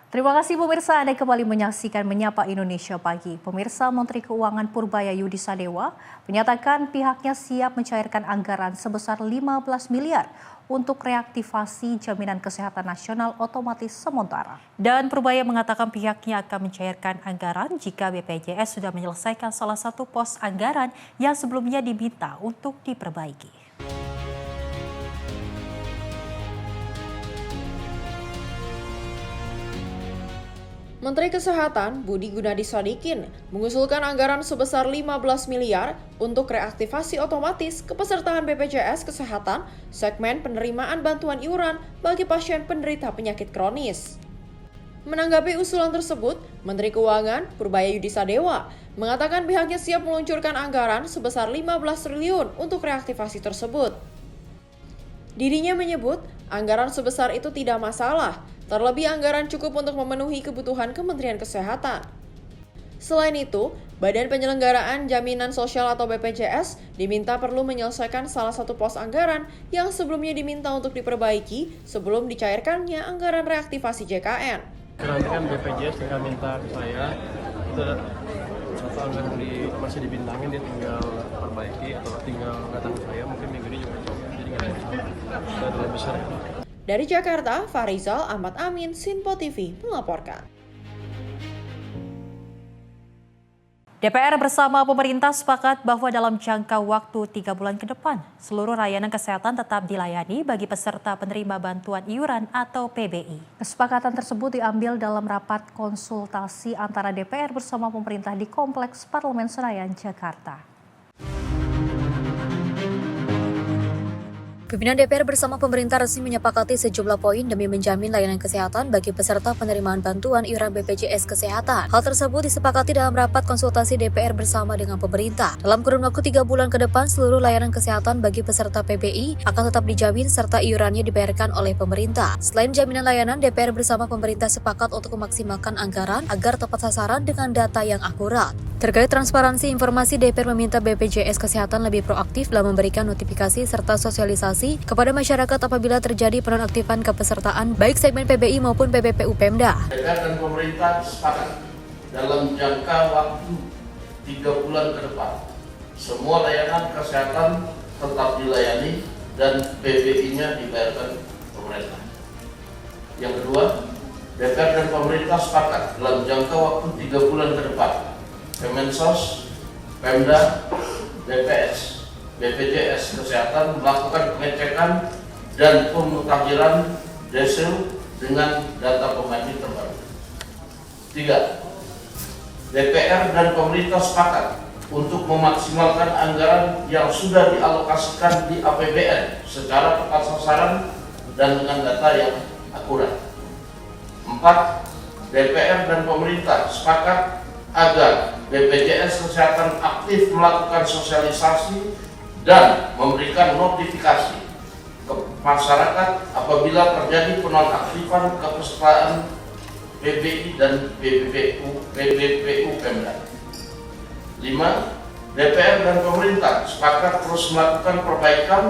Terima kasih pemirsa, Anda kembali menyaksikan Menyapa Indonesia Pagi. Pemirsa, Menteri Keuangan Purbaya Yudi Sadewa menyatakan pihaknya siap mencairkan anggaran sebesar 15 miliar untuk reaktivasi jaminan kesehatan nasional otomatis sementara. Dan Purbaya mengatakan pihaknya akan mencairkan anggaran jika BPJS sudah menyelesaikan salah satu pos anggaran yang sebelumnya diminta untuk diperbaiki.
Menteri Kesehatan Budi Gunadi Sadikin mengusulkan anggaran sebesar 15 miliar untuk reaktivasi otomatis kepesertaan BPJS Kesehatan segmen penerimaan bantuan iuran bagi pasien penderita penyakit kronis. Menanggapi usulan tersebut, Menteri Keuangan Purbaya Yudi Sadewa mengatakan pihaknya siap meluncurkan anggaran sebesar 15 triliun untuk reaktivasi tersebut. Dirinya menyebut anggaran sebesar itu tidak masalah, terlebih anggaran cukup untuk memenuhi kebutuhan Kementerian Kesehatan. Selain itu, Badan Penyelenggaraan Jaminan Sosial atau BPJS diminta perlu menyelesaikan salah satu pos anggaran yang sebelumnya diminta untuk diperbaiki sebelum dicairkannya anggaran reaktivasi JKN.
Nanti kan BPJS tinggal minta ke saya, itu satu anggaran masih dibintangin, dia tinggal perbaiki atau tinggal datang ke saya, mungkin minggu ini juga coba, jadi nggak ada masalah, sudah lebih besar.
Dari Jakarta, Farizal Ahmad Amin, Sinpo TV melaporkan.
DPR bersama pemerintah sepakat bahwa dalam jangka waktu 3 bulan ke depan, seluruh layanan kesehatan tetap dilayani bagi peserta penerima bantuan iuran atau PBI. Kesepakatan tersebut diambil dalam rapat konsultasi antara DPR bersama pemerintah di Kompleks Parlemen Senayan, Jakarta.
Pimpinan DPR bersama pemerintah resmi menyepakati sejumlah poin demi menjamin layanan kesehatan bagi peserta penerimaan bantuan iuran BPJS Kesehatan. Hal tersebut disepakati dalam rapat konsultasi DPR bersama dengan pemerintah. Dalam kurun waktu 3 bulan ke depan, seluruh layanan kesehatan bagi peserta PBI akan tetap dijamin serta iurannya dibayarkan oleh pemerintah. Selain jaminan layanan, DPR bersama pemerintah sepakat untuk memaksimalkan anggaran agar tepat sasaran dengan data yang akurat. Terkait transparansi informasi, DPR meminta BPJS Kesehatan lebih proaktif dalam memberikan notifikasi serta sosialisasi kepada masyarakat apabila terjadi penonaktifan kepesertaan baik segmen PBI maupun PBPU Pemda.
DPR dan pemerintah sepakat dalam jangka waktu 3 bulan ke depan, semua layanan kesehatan tetap dilayani dan PBI-nya dibayarkan pemerintah. Yang kedua, DPR dan pemerintah sepakat dalam jangka waktu 3 bulan ke depan, Kemensos, Pemda, BPS, BPJS Kesehatan melakukan pengecekan dan pemutakhiran desil dengan data pembanding terbaru. 3. DPR dan pemerintah sepakat untuk memaksimalkan anggaran yang sudah dialokasikan di APBN secara tepat sasaran dan dengan data yang akurat. 4. DPR dan pemerintah sepakat agar BPJS Kesehatan aktif melakukan sosialisasi dan memberikan notifikasi ke masyarakat apabila terjadi penonaktifan kepesertaan PBI dan PBPU Pemda. 5. DPR dan pemerintah sepakat terus melakukan perbaikan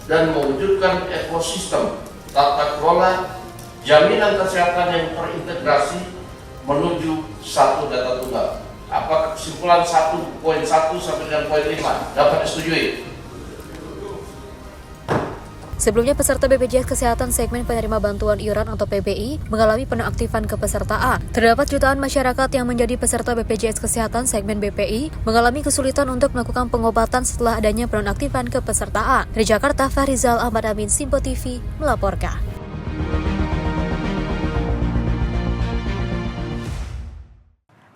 dan mewujudkan ekosistem tata kelola jaminan kesehatan yang terintegrasi menuju satu data tunggal. Apa kesimpulan 1.1 sampai dengan poin 5 dapat disetujui?
Sebelumnya, peserta BPJS Kesehatan segmen penerima bantuan iuran atau PBI mengalami penonaktifan kepesertaan. Terdapat jutaan masyarakat yang menjadi peserta BPJS Kesehatan segmen BPI mengalami kesulitan untuk melakukan pengobatan setelah adanya penonaktifan kepesertaan. Dari Jakarta, Fahrizal Ahmad Amin, Simpo TV melaporkan.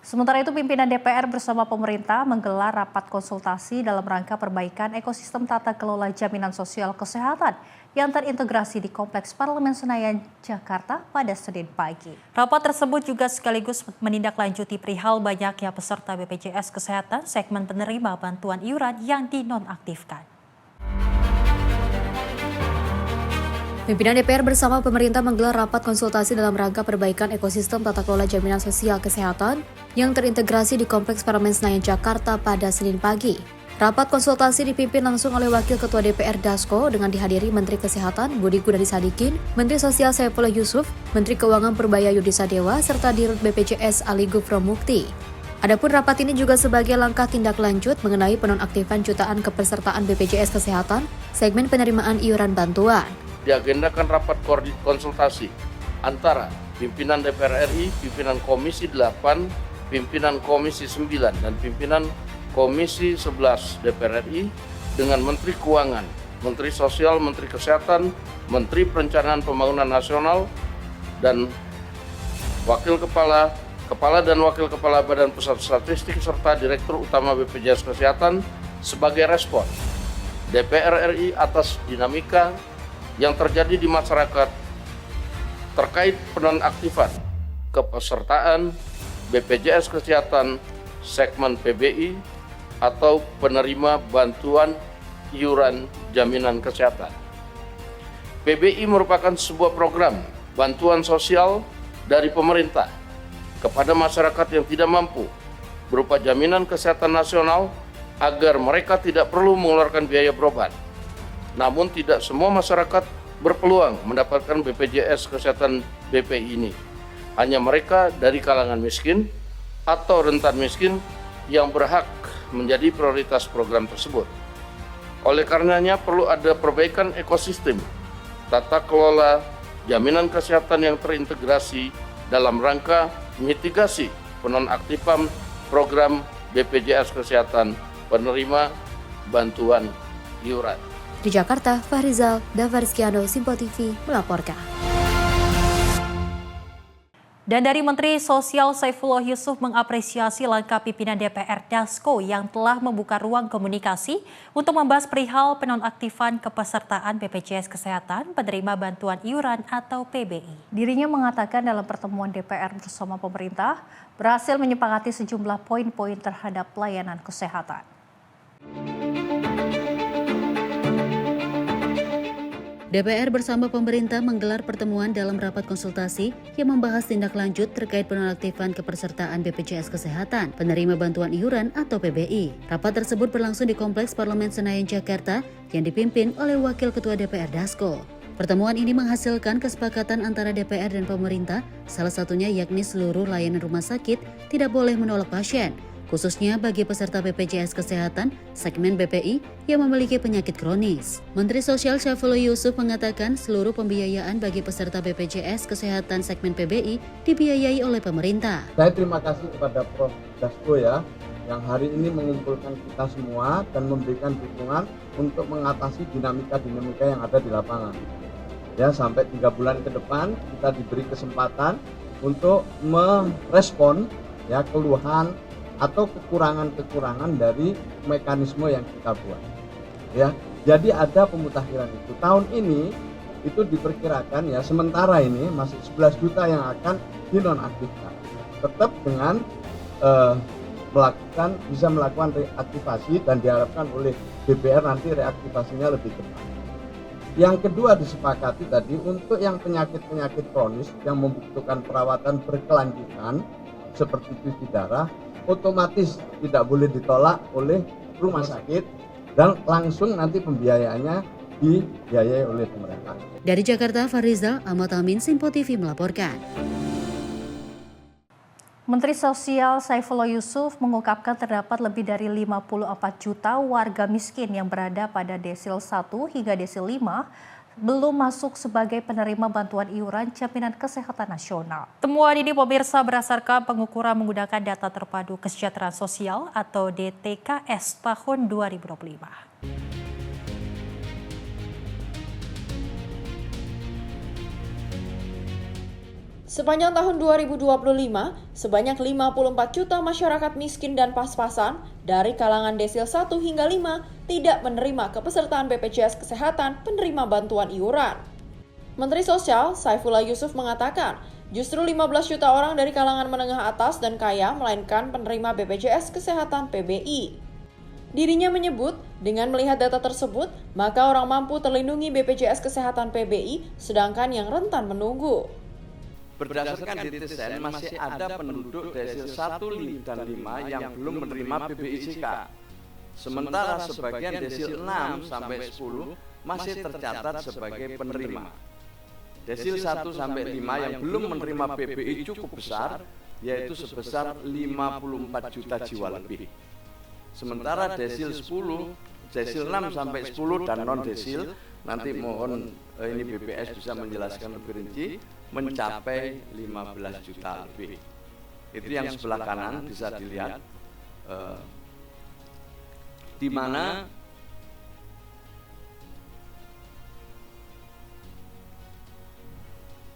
Sementara itu, pimpinan DPR bersama pemerintah menggelar rapat konsultasi dalam rangka perbaikan ekosistem tata kelola jaminan sosial kesehatan yang terintegrasi di Kompleks Parlemen Senayan, Jakarta pada Senin pagi. Rapat tersebut juga sekaligus menindaklanjuti perihal banyaknya peserta BPJS Kesehatan segmen penerima bantuan iuran yang dinonaktifkan. Pimpinan DPR bersama pemerintah menggelar rapat konsultasi dalam rangka perbaikan ekosistem tata kelola jaminan sosial kesehatan yang terintegrasi di Kompleks Parlemen Senayan, Jakarta pada Senin pagi. Rapat konsultasi dipimpin langsung oleh Wakil Ketua DPR Dasko dengan dihadiri Menteri Kesehatan Budi Gunadi Sadikin, Menteri Sosial Saifullah Yusuf, Menteri Keuangan Purbaya Yudi Sadewa, serta Dirut BPJS Ali Gufromukti. Adapun rapat ini juga sebagai langkah tindak lanjut mengenai penonaktifan jutaan kepesertaan BPJS Kesehatan segmen penerimaan iuran bantuan.
Diagendakan rapat konsultasi antara pimpinan DPR RI, pimpinan Komisi 8, pimpinan Komisi 9, dan pimpinan Komisi 11 DPR RI dengan Menteri Keuangan, Menteri Sosial, Menteri Kesehatan, Menteri Perencanaan Pembangunan Nasional, dan Kepala dan Wakil Kepala Badan Pusat Statistik serta Direktur Utama BPJS Kesehatan sebagai respon DPR RI atas dinamika yang terjadi di masyarakat terkait penonaktifan kepesertaan BPJS Kesehatan segmen PBI atau penerima bantuan iuran jaminan kesehatan. PBI merupakan sebuah program bantuan sosial dari pemerintah kepada masyarakat yang tidak mampu berupa jaminan kesehatan nasional agar mereka tidak perlu mengeluarkan biaya berobat. Namun tidak semua masyarakat berpeluang mendapatkan BPJS Kesehatan BPI ini. Hanya mereka dari kalangan miskin atau rentan miskin yang berhak menjadi prioritas program tersebut. Oleh karenanya perlu ada perbaikan ekosistem tata kelola jaminan kesehatan yang terintegrasi dalam rangka mitigasi penonaktifan program BPJS Kesehatan penerima bantuan iuran.
Di Jakarta, Fahrizal Davarizkiano, Simpo TV melaporkan. Dan dari Menteri Sosial Saifullah Yusuf mengapresiasi langkah pimpinan DPR Dasko yang telah membuka ruang komunikasi untuk membahas perihal penonaktifan kepesertaan BPJS Kesehatan penerima bantuan iuran atau PBI. Dirinya mengatakan dalam pertemuan DPR bersama pemerintah berhasil menyepakati sejumlah poin-poin terhadap pelayanan kesehatan.
DPR bersama pemerintah menggelar pertemuan dalam rapat konsultasi yang membahas tindak lanjut terkait penonaktifan kepesertaan BPJS Kesehatan penerima bantuan iuran atau PBI. Rapat tersebut berlangsung di Kompleks Parlemen Senayan, Jakarta yang dipimpin oleh Wakil Ketua DPR Dasko. Pertemuan ini menghasilkan kesepakatan antara DPR dan pemerintah, salah satunya yakni seluruh layanan rumah sakit tidak boleh menolak pasien, khususnya bagi peserta BPJS Kesehatan segmen BPI yang memiliki penyakit kronis. Menteri Sosial Syaifullah Yusuf mengatakan seluruh pembiayaan bagi peserta BPJS Kesehatan segmen PBI dibiayai oleh pemerintah.
Saya terima kasih kepada Prof. Dasko ya, yang hari ini mengumpulkan kita semua dan memberikan dukungan untuk mengatasi dinamika-dinamika yang ada di lapangan. Ya, sampai 3 bulan ke depan kita diberi kesempatan untuk merespon ya keluhan atau kekurangan-kekurangan dari mekanisme yang kita buat. Ya, jadi ada pemutakhiran itu. Tahun ini itu diperkirakan ya sementara ini masih 11 juta yang akan dinonaktifkan. Tetap dengan bisa melakukan reaktivasi dan diharapkan oleh DPR nanti reaktivasinya lebih cepat. Yang kedua disepakati tadi untuk yang penyakit-penyakit kronis yang membutuhkan perawatan berkelanjutan seperti cuci darah otomatis tidak boleh ditolak oleh rumah sakit dan langsung nanti pembiayaannya dibiayai oleh pemerintah.
Dari Jakarta, Farizal Ahmad Amin, Simpo TV melaporkan.
Menteri Sosial Syaifullah Yusuf mengungkapkan terdapat lebih dari 54 juta warga miskin yang berada pada desil 1 hingga desil 5 belum masuk sebagai penerima bantuan iuran Jaminan Kesehatan Nasional. Temuan ini pemirsa berdasarkan pengukuran menggunakan data terpadu kesejahteraan sosial atau DTKS tahun 2025.
Sepanjang tahun 2025, sebanyak 54 juta masyarakat miskin dan pas-pasan dari kalangan desil 1 hingga 5 tidak menerima kepesertaan BPJS Kesehatan penerima bantuan iuran. Menteri Sosial Syaifullah Yusuf mengatakan, justru 15 juta orang dari kalangan menengah atas dan kaya melainkan penerima BPJS Kesehatan PBI. Dirinya menyebut, dengan melihat data tersebut, maka orang mampu terlindungi BPJS Kesehatan PBI, sedangkan yang rentan menunggu.
Berdasarkan DTSN masih ada penduduk desil 1 dan 5 yang belum menerima BPIJK. Sementara sebagian desil 6 sampai 10 masih tercatat sebagai penerima. Desil 1 sampai 5 yang belum menerima BPI cukup besar, yaitu sebesar 54 juta jiwa lebih. Sementara desil 10, desil 6 sampai 10 dan non desil, nanti mohon ini BPS bisa menjelaskan lebih rinci, mencapai 15 juta lebih. Itu yang sebelah kanan bisa dilihat, di mana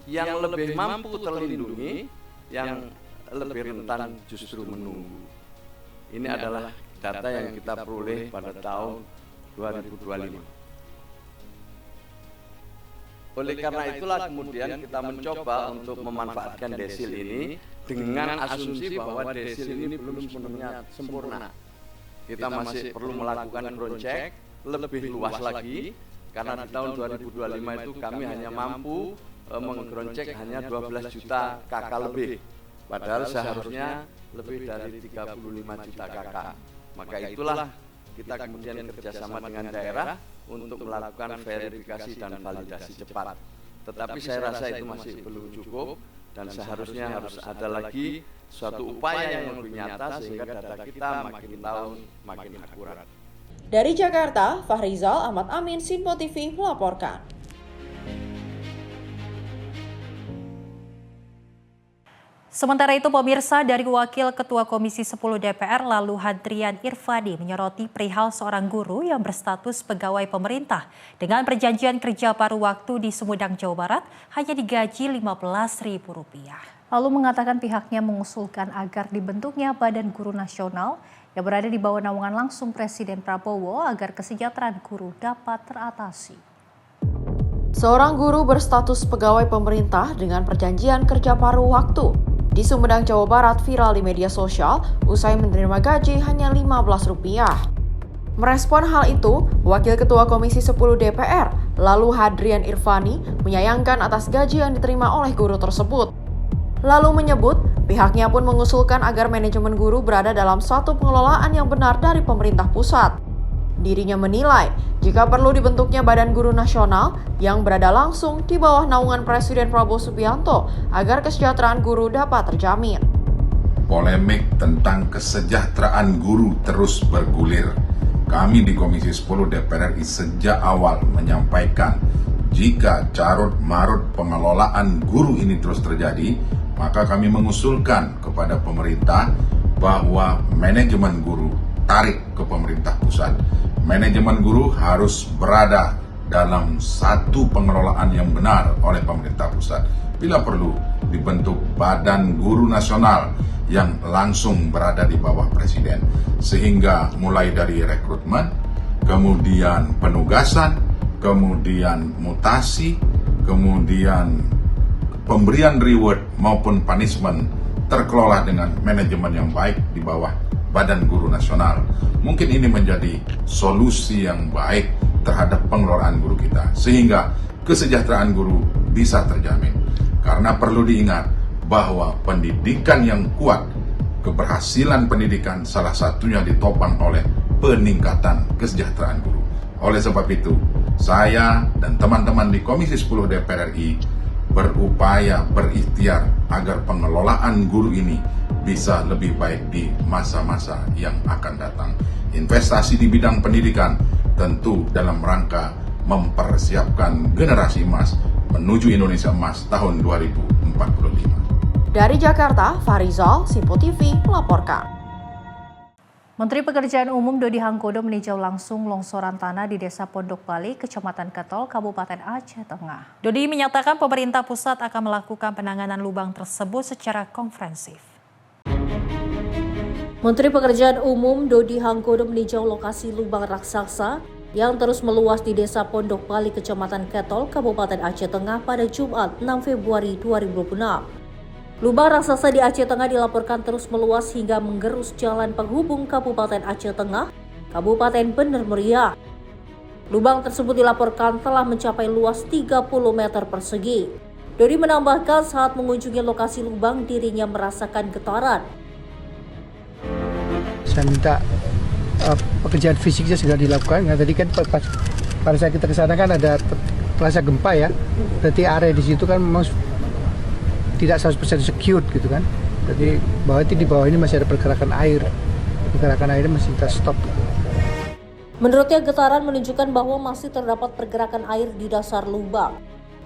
yang lebih mampu terlindungi, yang lebih rentan justru menunggu. Ini adalah data yang kita peroleh pada tahun 2025. Oleh karena itulah kemudian kita mencoba untuk memanfaatkan desil ini dengan asumsi bahwa desil ini belum sepenuhnya sempurna. Kita masih perlu melakukan ground check lebih luas lagi, karena di tahun 2025 itu kami hanya mampu meng-ground check hanya 12 juta KK lebih, padahal seharusnya lebih dari 35 juta KK. Maka itulah kita kemudian kerjasama dengan daerah untuk melakukan verifikasi dan validasi cepat. Tetapi saya rasa itu masih belum cukup dan seharusnya harus ada lagi suatu upaya yang lebih nyata sehingga data kita makin tahun makin akurat.
Dari Jakarta, Fahrizal Ahmad Amin, Simpo TV melaporkan.
Sementara itu pemirsa, dari Wakil Ketua Komisi 10 DPR lalu Hadrian Irfadi menyoroti perihal seorang guru yang berstatus pegawai pemerintah dengan perjanjian kerja paruh waktu di Sumedang, Jawa Barat hanya digaji Rp15.000. Lalu mengatakan pihaknya mengusulkan agar dibentuknya Badan Guru Nasional yang berada di bawah naungan langsung Presiden Prabowo agar kesejahteraan guru dapat teratasi.
Seorang guru berstatus pegawai pemerintah dengan perjanjian kerja paruh waktu di Sumedang, Jawa Barat viral di media sosial usai menerima gaji hanya Rp15. Merespon hal itu, Wakil Ketua Komisi 10 DPR, lalu Hadrian Irfani, menyayangkan atas gaji yang diterima oleh guru tersebut. Lalu menyebut, pihaknya pun mengusulkan agar manajemen guru berada dalam suatu pengelolaan yang benar dari pemerintah pusat. Dirinya menilai, jika perlu dibentuknya Badan Guru Nasional yang berada langsung di bawah naungan Presiden Prabowo Subianto agar kesejahteraan guru dapat terjamin.
polemik tentang kesejahteraan guru terus bergulir. Kami di Komisi 10 DPR RI sejak awal menyampaikan jika carut-marut pengelolaan guru ini terus terjadi, maka kami mengusulkan kepada pemerintah bahwa manajemen guru tarik ke pemerintah pusat. Manajemen guru harus berada dalam satu pengelolaan yang benar oleh pemerintah pusat. Bila perlu, dibentuk Badan Guru Nasional yang langsung berada di bawah Presiden. Sehingga mulai dari rekrutmen, kemudian penugasan, kemudian mutasi, kemudian pemberian reward maupun punishment terkelola dengan manajemen yang baik di bawah Badan Guru Nasional. Mungkin ini menjadi solusi yang baik terhadap pengelolaan guru kita, sehingga kesejahteraan guru bisa terjamin. Karena perlu diingat bahwa pendidikan yang kuat, keberhasilan pendidikan salah satunya ditopang oleh peningkatan kesejahteraan guru. Oleh sebab itu, saya dan teman-teman di Komisi 10 DPR RI berupaya berikhtiar agar pengelolaan guru ini bisa lebih baik di masa-masa yang akan datang. Investasi di bidang pendidikan tentu dalam rangka mempersiapkan generasi emas menuju Indonesia Emas tahun 2045.
Dari Jakarta, Farizal, Sipo TV melaporkan.
Menteri Pekerjaan Umum Dodi Hanggodo meninjau langsung longsoran tanah di Desa Pondok Bali, Kecamatan Ketol, Kabupaten Aceh Tengah. Dodi menyatakan pemerintah pusat akan melakukan penanganan lubang tersebut secara komprehensif. Menteri Pekerjaan Umum Dodi Hanggodo meninjau lokasi lubang raksasa yang terus meluas di Desa Pondok Bali, Kecamatan Ketol, Kabupaten Aceh Tengah pada Jumat 6 Februari 2026. Lubang raksasa di Aceh Tengah dilaporkan terus meluas hingga menggerus jalan penghubung Kabupaten Aceh Tengah, Kabupaten Bener Meriah. Lubang tersebut dilaporkan telah mencapai luas 30 meter persegi. Dodi menambahkan saat mengunjungi lokasi lubang dirinya merasakan getaran.
Saya minta pekerjaan fisiknya segera dilakukan. Nah, tadi kan pada saat kita ke sana kan ada terasa gempa ya. Berarti area di situ kan memang tidak 100% secure gitu kan. Jadi di bawah ini masih ada pergerakan air. Pergerakan airnya masih kita stop.
Menurutnya getaran menunjukkan bahwa masih terdapat pergerakan air di dasar lubang.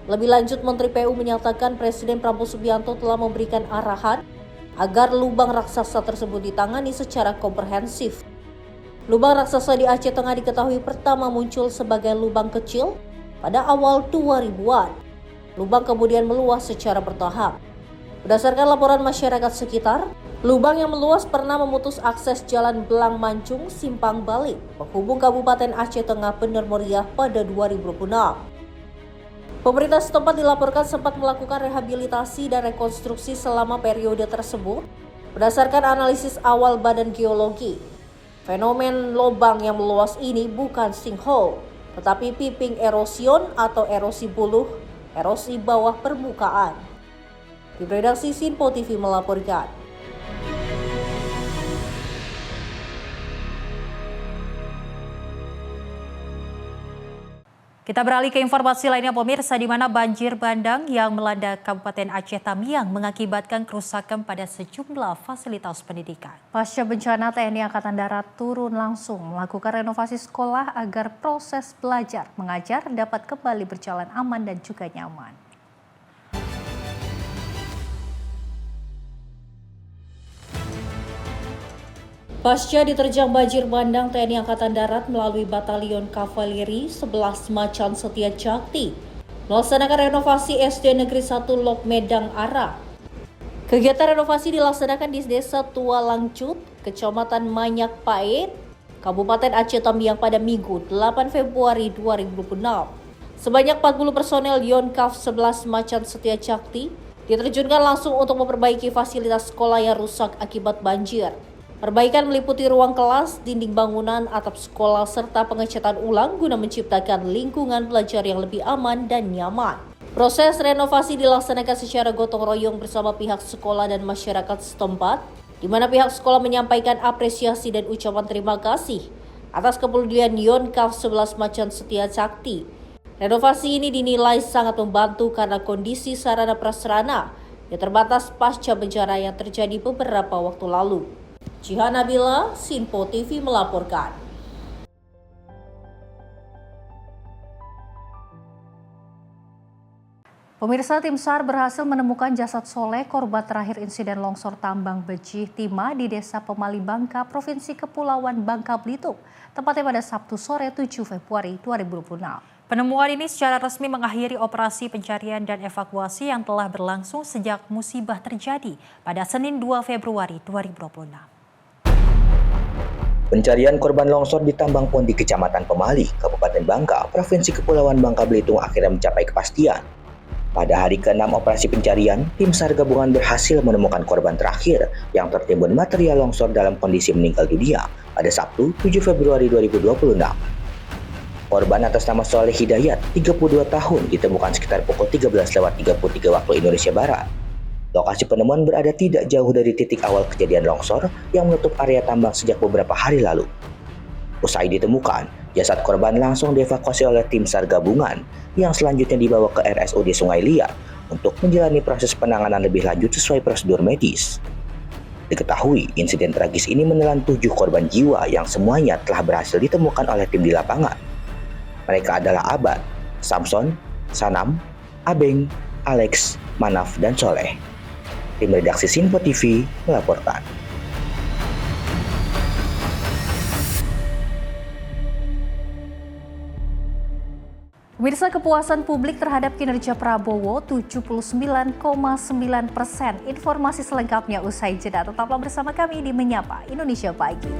Lebih lanjut, Menteri PU menyatakan Presiden Prabowo Subianto telah memberikan arahan agar lubang raksasa tersebut ditangani secara komprehensif. Lubang raksasa di Aceh Tengah diketahui pertama muncul sebagai lubang kecil pada awal 2000-an. Lubang kemudian meluas secara bertahap. Berdasarkan laporan masyarakat sekitar, lubang yang meluas pernah memutus akses Jalan Belang Mancung Simpang Balik, penghubung Kabupaten Aceh Tengah Bener Meriah pada 2026. Pemerintah setempat dilaporkan sempat melakukan rehabilitasi dan rekonstruksi selama periode tersebut. Berdasarkan analisis awal Badan Geologi, fenomen lubang yang meluas ini bukan sinkhole, tetapi piping erosion atau erosi buluh, erosi bawah permukaan. Tim redaksi Sinpo TV melaporkan. Kita beralih ke informasi lainnya pemirsa, di mana banjir bandang yang melanda Kabupaten Aceh Tamiang mengakibatkan kerusakan pada sejumlah fasilitas pendidikan. Pasca bencana, TNI Angkatan Darat turun langsung melakukan renovasi sekolah agar proses belajar mengajar dapat kembali berjalan aman dan juga nyaman. Pasca diterjang banjir bandang, TNI Angkatan Darat melalui Batalion Kavaleri 11 Macan Setia Jakti melaksanakan renovasi SD Negeri 1 Lok Medang Ara. Kegiatan renovasi dilaksanakan di Desa Tua Langcut, Kecamatan Manyak Pait, Kabupaten Aceh Tamiang pada Minggu 8 Februari 2026. Sebanyak 40 personel Yonkaf 11 Macan Setia Jakti diterjunkan langsung untuk memperbaiki fasilitas sekolah yang rusak akibat banjir. Perbaikan meliputi ruang kelas, dinding bangunan, atap sekolah, serta pengecatan ulang guna menciptakan lingkungan belajar yang lebih aman dan nyaman. Proses renovasi dilaksanakan secara gotong royong bersama pihak sekolah dan masyarakat setempat, di mana pihak sekolah menyampaikan apresiasi dan ucapan terima kasih atas kepedulian Yonkaf 11 Macan Setia Jakti. Renovasi ini dinilai sangat membantu karena kondisi sarana prasarana
yang terbatas pasca bencana yang terjadi beberapa waktu lalu. Jihan Nabila, Sinpo TV melaporkan.
Pemirsa, tim SAR berhasil menemukan jasad Soleh, korban terakhir insiden longsor tambang Bejih Timah di Desa Pemali Bangka, Provinsi Kepulauan Bangka Belitung, tepatnya pada Sabtu sore 7 Februari 2026. Penemuan ini secara resmi mengakhiri operasi pencarian dan evakuasi yang telah berlangsung sejak musibah terjadi pada Senin 2 Februari 2026.
Pencarian korban longsor di tambang pon di Kecamatan Pemali, Kabupaten Bangka, Provinsi Kepulauan Bangka Belitung akhirnya mencapai kepastian. Pada hari ke-6 operasi pencarian, tim SAR gabungan berhasil menemukan korban terakhir yang tertimbun material longsor dalam kondisi meninggal dunia pada Sabtu 7 Februari 2026. Korban atas nama Soleh Hidayat, 32 tahun, ditemukan sekitar pukul 13.33 waktu Indonesia Barat. Lokasi penemuan berada tidak jauh dari titik awal kejadian longsor yang menutup area tambang sejak beberapa hari lalu. Usai ditemukan, jasad korban langsung dievakuasi oleh tim SAR gabungan yang selanjutnya dibawa ke RSUD Sungai Liat untuk menjalani proses penanganan lebih lanjut sesuai prosedur medis. Diketahui, insiden tragis ini menelan 7 korban jiwa yang semuanya telah berhasil ditemukan oleh tim di lapangan. Mereka adalah Abad, Samson, Sanam, Abeng, Alex, Manaf, dan Soleh. Tim redaksi Sinpo TV melaporkan.
Pemirsa, kepuasan publik terhadap kinerja Prabowo 79,9%. Informasi selengkapnya usai jeda. Tetaplah bersama kami di Menyapa Indonesia Pagi.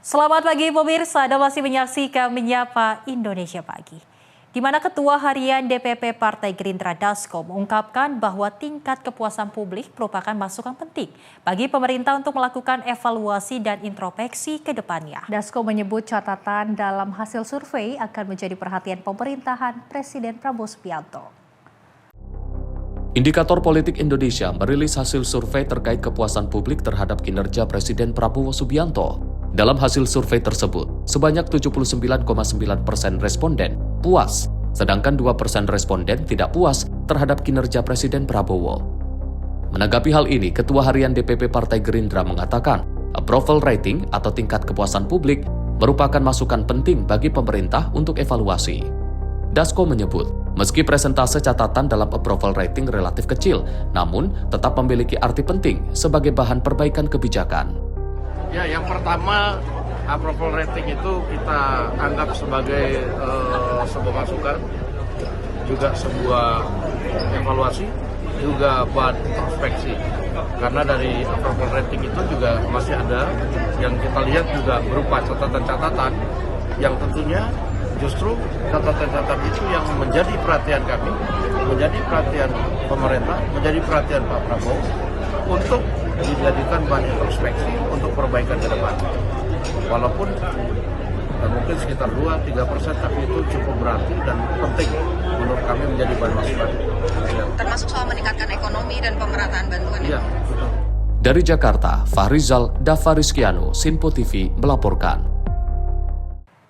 Selamat pagi pemirsa, Anda masih menyaksikan Menyapa Indonesia Pagi. Di mana Ketua Harian DPP Partai Gerindra Dasko mengungkapkan bahwa tingkat kepuasan publik merupakan masukan penting bagi pemerintah untuk melakukan evaluasi dan introspeksi ke depannya. Dasko menyebut catatan dalam hasil survei akan menjadi perhatian pemerintahan Presiden Prabowo Subianto.
Indikator Politik Indonesia merilis hasil survei terkait kepuasan publik terhadap kinerja Presiden Prabowo Subianto. Dalam hasil survei tersebut, sebanyak 79,9% responden puas, sedangkan 2% responden tidak puas terhadap kinerja Presiden Prabowo. Menanggapi hal ini, Ketua Harian DPP Partai Gerindra mengatakan, approval rating atau tingkat kepuasan publik merupakan masukan penting bagi pemerintah untuk evaluasi. Dasko menyebut, meski presentase catatan dalam approval rating relatif kecil, namun tetap memiliki arti penting sebagai bahan perbaikan kebijakan.
Ya, yang pertama approval rating itu kita anggap sebagai sebuah masukan, juga sebuah evaluasi, juga buat introspeksi. Karena dari approval rating itu juga masih ada yang kita lihat juga berupa catatan-catatan yang tentunya justru catatan-catatan itu yang menjadi perhatian kami, menjadi perhatian pemerintah, menjadi perhatian Pak Prabowo untuk dijadikan bahan introspeksi untuk perbaikan ke depan. Walaupun mungkin sekitar 2-3%, tapi itu cukup berarti dan penting menurut kami menjadi bahan masukan.
Termasuk soal meningkatkan ekonomi dan pemerataan bantuan.
Iya, betul.
Dari Jakarta, Fahrizal Davarizkiano, Sinpo TV melaporkan.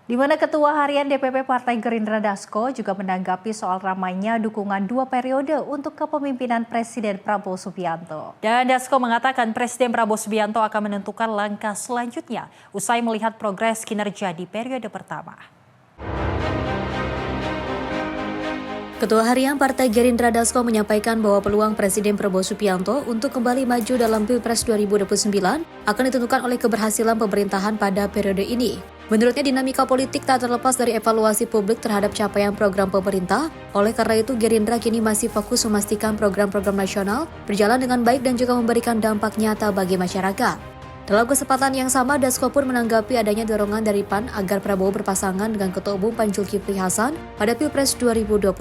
Di mana Ketua Harian DPP Partai Gerindra Dasko juga menanggapi soal ramainya dukungan 2 periode untuk kepemimpinan Presiden Prabowo Subianto. Dan Dasko mengatakan Presiden Prabowo Subianto akan menentukan langkah selanjutnya usai melihat progres kinerja di periode pertama.
Ketua Harian Partai Gerindra Dasko menyampaikan bahwa peluang Presiden Prabowo Subianto untuk kembali maju dalam Pilpres 2029 akan ditentukan oleh keberhasilan pemerintahan pada periode ini. Menurutnya dinamika politik tak terlepas dari evaluasi publik terhadap capaian program pemerintah, oleh karena itu Gerindra kini masih fokus memastikan program-program nasional berjalan dengan baik dan juga memberikan dampak nyata bagi masyarakat. Dalam kesempatan yang sama, Dasko pun menanggapi adanya dorongan dari PAN agar Prabowo berpasangan dengan Ketua Umum PAN Zulkifli Hasan pada Pilpres 2029.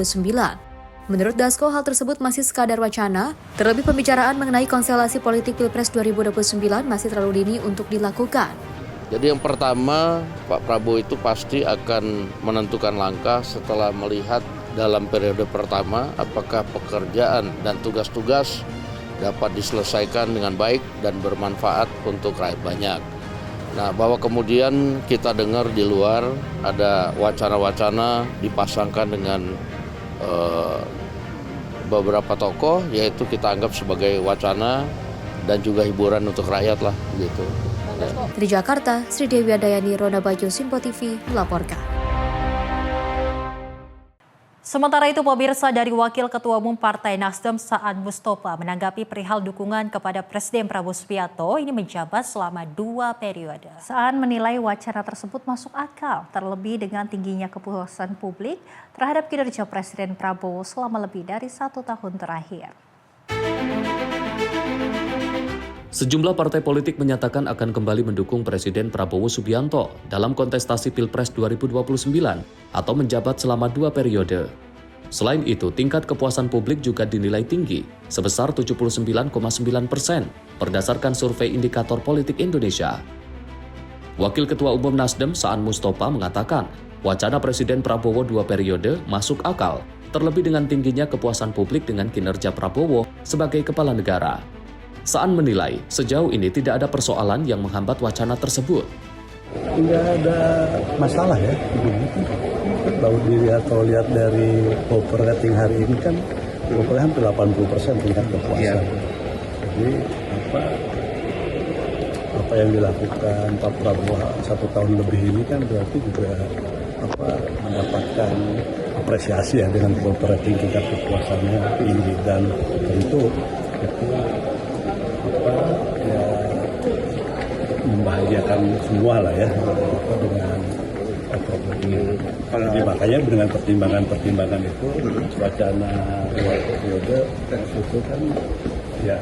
Menurut Dasko, hal tersebut masih sekadar wacana, terlebih pembicaraan mengenai konstelasi politik Pilpres 2029 masih terlalu dini untuk dilakukan.
Jadi yang pertama, Pak Prabowo itu pasti akan menentukan langkah setelah melihat dalam periode pertama apakah pekerjaan dan tugas-tugas dapat diselesaikan dengan baik dan bermanfaat untuk rakyat banyak. Nah, bahwa kemudian kita dengar di luar ada wacana-wacana dipasangkan dengan beberapa tokoh, yaitu kita anggap sebagai wacana dan juga hiburan untuk rakyat lah gitu.
Dari Jakarta, Sri Dewi Adayani, Rona Bajo, Simpo TV melaporkan.
Sementara itu, pemirsa, dari Wakil Ketua Umum Partai Nasdem Saan Mustafa menanggapi perihal dukungan kepada Presiden Prabowo Subianto ini menjabat selama 2 periode. Saan menilai wacana tersebut masuk akal, terlebih dengan tingginya kepuasan publik terhadap kinerja Presiden Prabowo selama lebih dari 1 tahun terakhir.
Sejumlah partai politik menyatakan akan kembali mendukung Presiden Prabowo Subianto dalam kontestasi Pilpres 2029 atau menjabat selama 2 periode. Selain itu, tingkat kepuasan publik juga dinilai tinggi, sebesar 79,9% berdasarkan survei Indikator Politik Indonesia. Wakil Ketua Umum Nasdem Saan Mustafa mengatakan, wacana Presiden Prabowo 2 periode masuk akal, terlebih dengan tingginya kepuasan publik dengan kinerja Prabowo sebagai kepala negara. Saan menilai sejauh ini tidak ada persoalan yang menghambat wacana tersebut.
Tidak ada masalah ya. Kalau dilihat dari voter rating hari ini kan hampir 80% tingkat kepuasan. Jadi apa yang dilakukan Pak Prabowo 1 tahun lebih ini kan berarti juga mendapatkan apresiasi ya dengan voter rating tingkat kepuasannya tinggi, dan tentu itu membahagiakan semua lah ya dengan jadi makanya dengan pertimbangan itu wacana 2 periode itu kan ya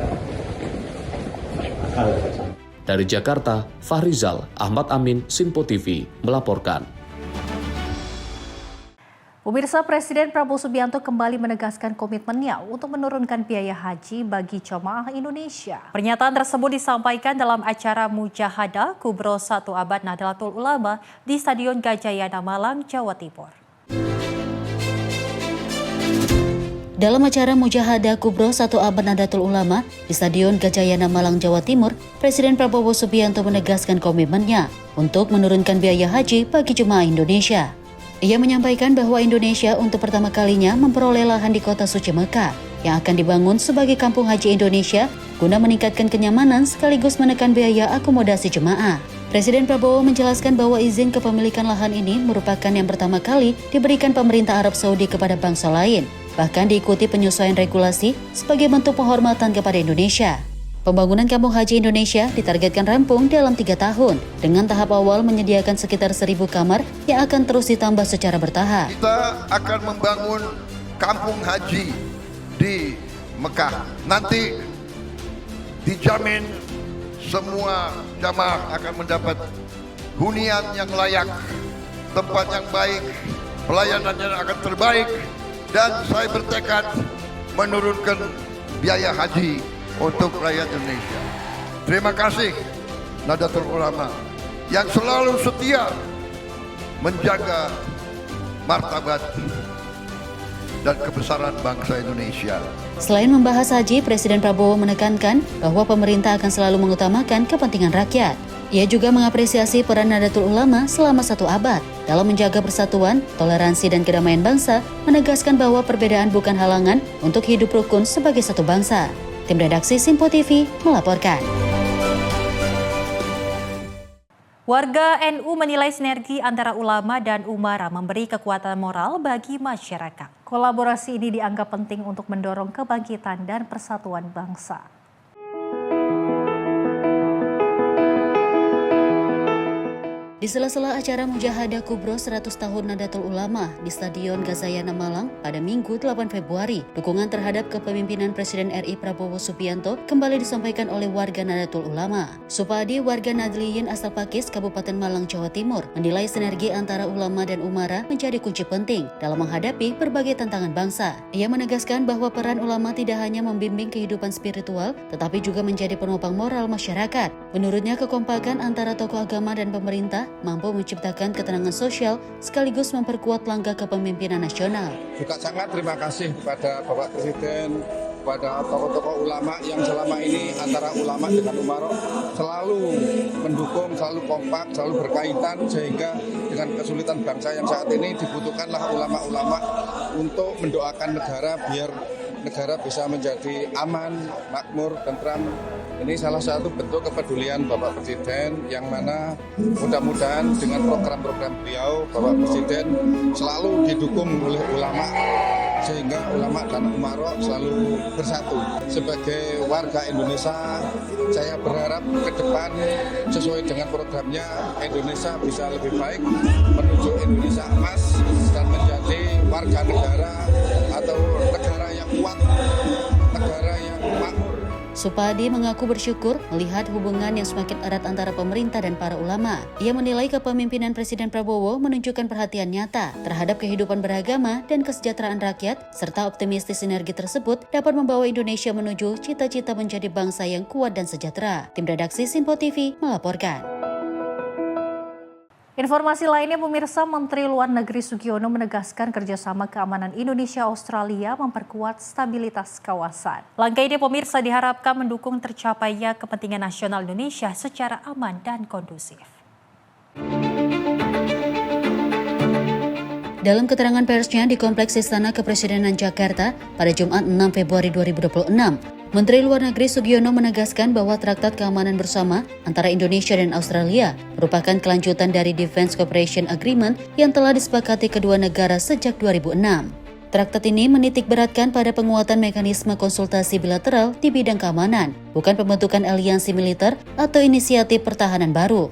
akal.
Dari Jakarta, Fahrizal Ahmad Amin, Simpo TV melaporkan.
Pemirsa, Presiden Prabowo Subianto kembali menegaskan komitmennya untuk menurunkan biaya haji bagi jemaah Indonesia. Pernyataan tersebut disampaikan dalam acara Mujahadah Kubro 1 Abad Nahdlatul Ulama di Stadion Gajayana Malang, Jawa Timur.
Dalam acara Mujahadah Kubro 1 Abad Nahdlatul Ulama di Stadion Gajayana Malang, Jawa Timur, Presiden Prabowo Subianto menegaskan komitmennya untuk menurunkan biaya haji bagi jemaah Indonesia. Ia menyampaikan bahwa Indonesia untuk pertama kalinya memperoleh lahan di kota suci Mekah yang akan dibangun sebagai kampung haji Indonesia guna meningkatkan kenyamanan sekaligus menekan biaya akomodasi jemaah. Presiden Prabowo menjelaskan bahwa izin kepemilikan lahan ini merupakan yang pertama kali diberikan pemerintah Arab Saudi kepada bangsa lain, bahkan diikuti penyesuaian regulasi sebagai bentuk penghormatan kepada Indonesia. Pembangunan Kampung Haji Indonesia ditargetkan rampung dalam 3 tahun, dengan tahap awal menyediakan sekitar 1.000 kamar yang akan terus ditambah secara bertahap.
Kita akan membangun Kampung Haji di Mekah. Nanti dijamin semua jamaah akan mendapat hunian yang layak, tempat yang baik, pelayanannya akan terbaik, dan saya bertekad menurunkan biaya haji untuk rakyat Indonesia. Terima kasih Nahdlatul Ulama yang selalu setia menjaga martabat dan kebesaran bangsa Indonesia.
Selain membahas haji, Presiden Prabowo menekankan bahwa pemerintah akan selalu mengutamakan kepentingan rakyat. Ia juga mengapresiasi peran Nahdlatul Ulama selama 1 abad dalam menjaga persatuan, toleransi, dan kedamaian bangsa, menegaskan bahwa perbedaan bukan halangan untuk hidup rukun sebagai satu bangsa. Tim redaksi Simpo TV melaporkan.
Warga NU menilai sinergi antara ulama dan umara memberi kekuatan moral bagi masyarakat. Kolaborasi ini dianggap penting untuk mendorong kebangkitan dan persatuan bangsa.
Di Di sela-sela acara Mujahadah Kubro 100 tahun Nahdlatul Ulama di Stadion Gazayana Malang pada Minggu 8 Februari, dukungan terhadap kepemimpinan Presiden RI Prabowo Subianto kembali disampaikan oleh warga Nahdlatul Ulama. Supadi, warga Nadliyin asal Pakis, Kabupaten Malang, Jawa Timur, menilai sinergi antara ulama dan umara menjadi kunci penting dalam menghadapi berbagai tantangan bangsa. Ia menegaskan bahwa peran ulama tidak hanya membimbing kehidupan spiritual, tetapi juga menjadi penopang moral masyarakat. Menurutnya, kekompakan antara tokoh agama dan pemerintah mampu menciptakan ketenangan sosial sekaligus memperkuat langkah kepemimpinan nasional.
Juga sangat terima kasih kepada Bapak Presiden, kepada tokoh-tokoh ulama yang selama ini antara ulama dengan umaro selalu mendukung, selalu kompak, selalu berkaitan, sehingga dengan kesulitan bangsa yang saat ini dibutuhkanlah ulama-ulama untuk mendoakan negara biar negara bisa menjadi aman, makmur, tentram. Ini salah satu bentuk kepedulian Bapak Presiden yang mana mudah-mudahan dengan program-program beliau, Bapak Presiden selalu didukung oleh ulama sehingga ulama dan umaro selalu bersatu. Sebagai warga Indonesia, saya berharap ke depan sesuai dengan programnya Indonesia bisa lebih baik menuju Indonesia emas dan menjadi warga negara atau negara yang kuat, negara yang makmur.
Supadi mengaku bersyukur melihat hubungan yang semakin erat antara pemerintah dan para ulama. Ia menilai kepemimpinan Presiden Prabowo menunjukkan perhatian nyata terhadap kehidupan beragama dan kesejahteraan rakyat, serta optimistis sinergi tersebut dapat membawa Indonesia menuju cita-cita menjadi bangsa yang kuat dan sejahtera. Tim redaksi Sinpo TV melaporkan.
Informasi lainnya, pemirsa, Menteri Luar Negeri Sugiono menegaskan kerjasama keamanan Indonesia-Australia memperkuat stabilitas kawasan. Langkah ini, pemirsa, diharapkan mendukung tercapainya kepentingan nasional Indonesia secara aman dan kondusif.
Dalam keterangan persnya di Kompleks Istana Kepresidenan Jakarta pada Jumat 6 Februari 2026, Menteri Luar Negeri Sugiono menegaskan bahwa Traktat Keamanan Bersama antara Indonesia dan Australia merupakan kelanjutan dari Defense Cooperation Agreement yang telah disepakati kedua negara sejak 2006. Traktat ini menitik beratkan pada penguatan mekanisme konsultasi bilateral di bidang keamanan, bukan pembentukan aliansi militer atau inisiatif pertahanan baru.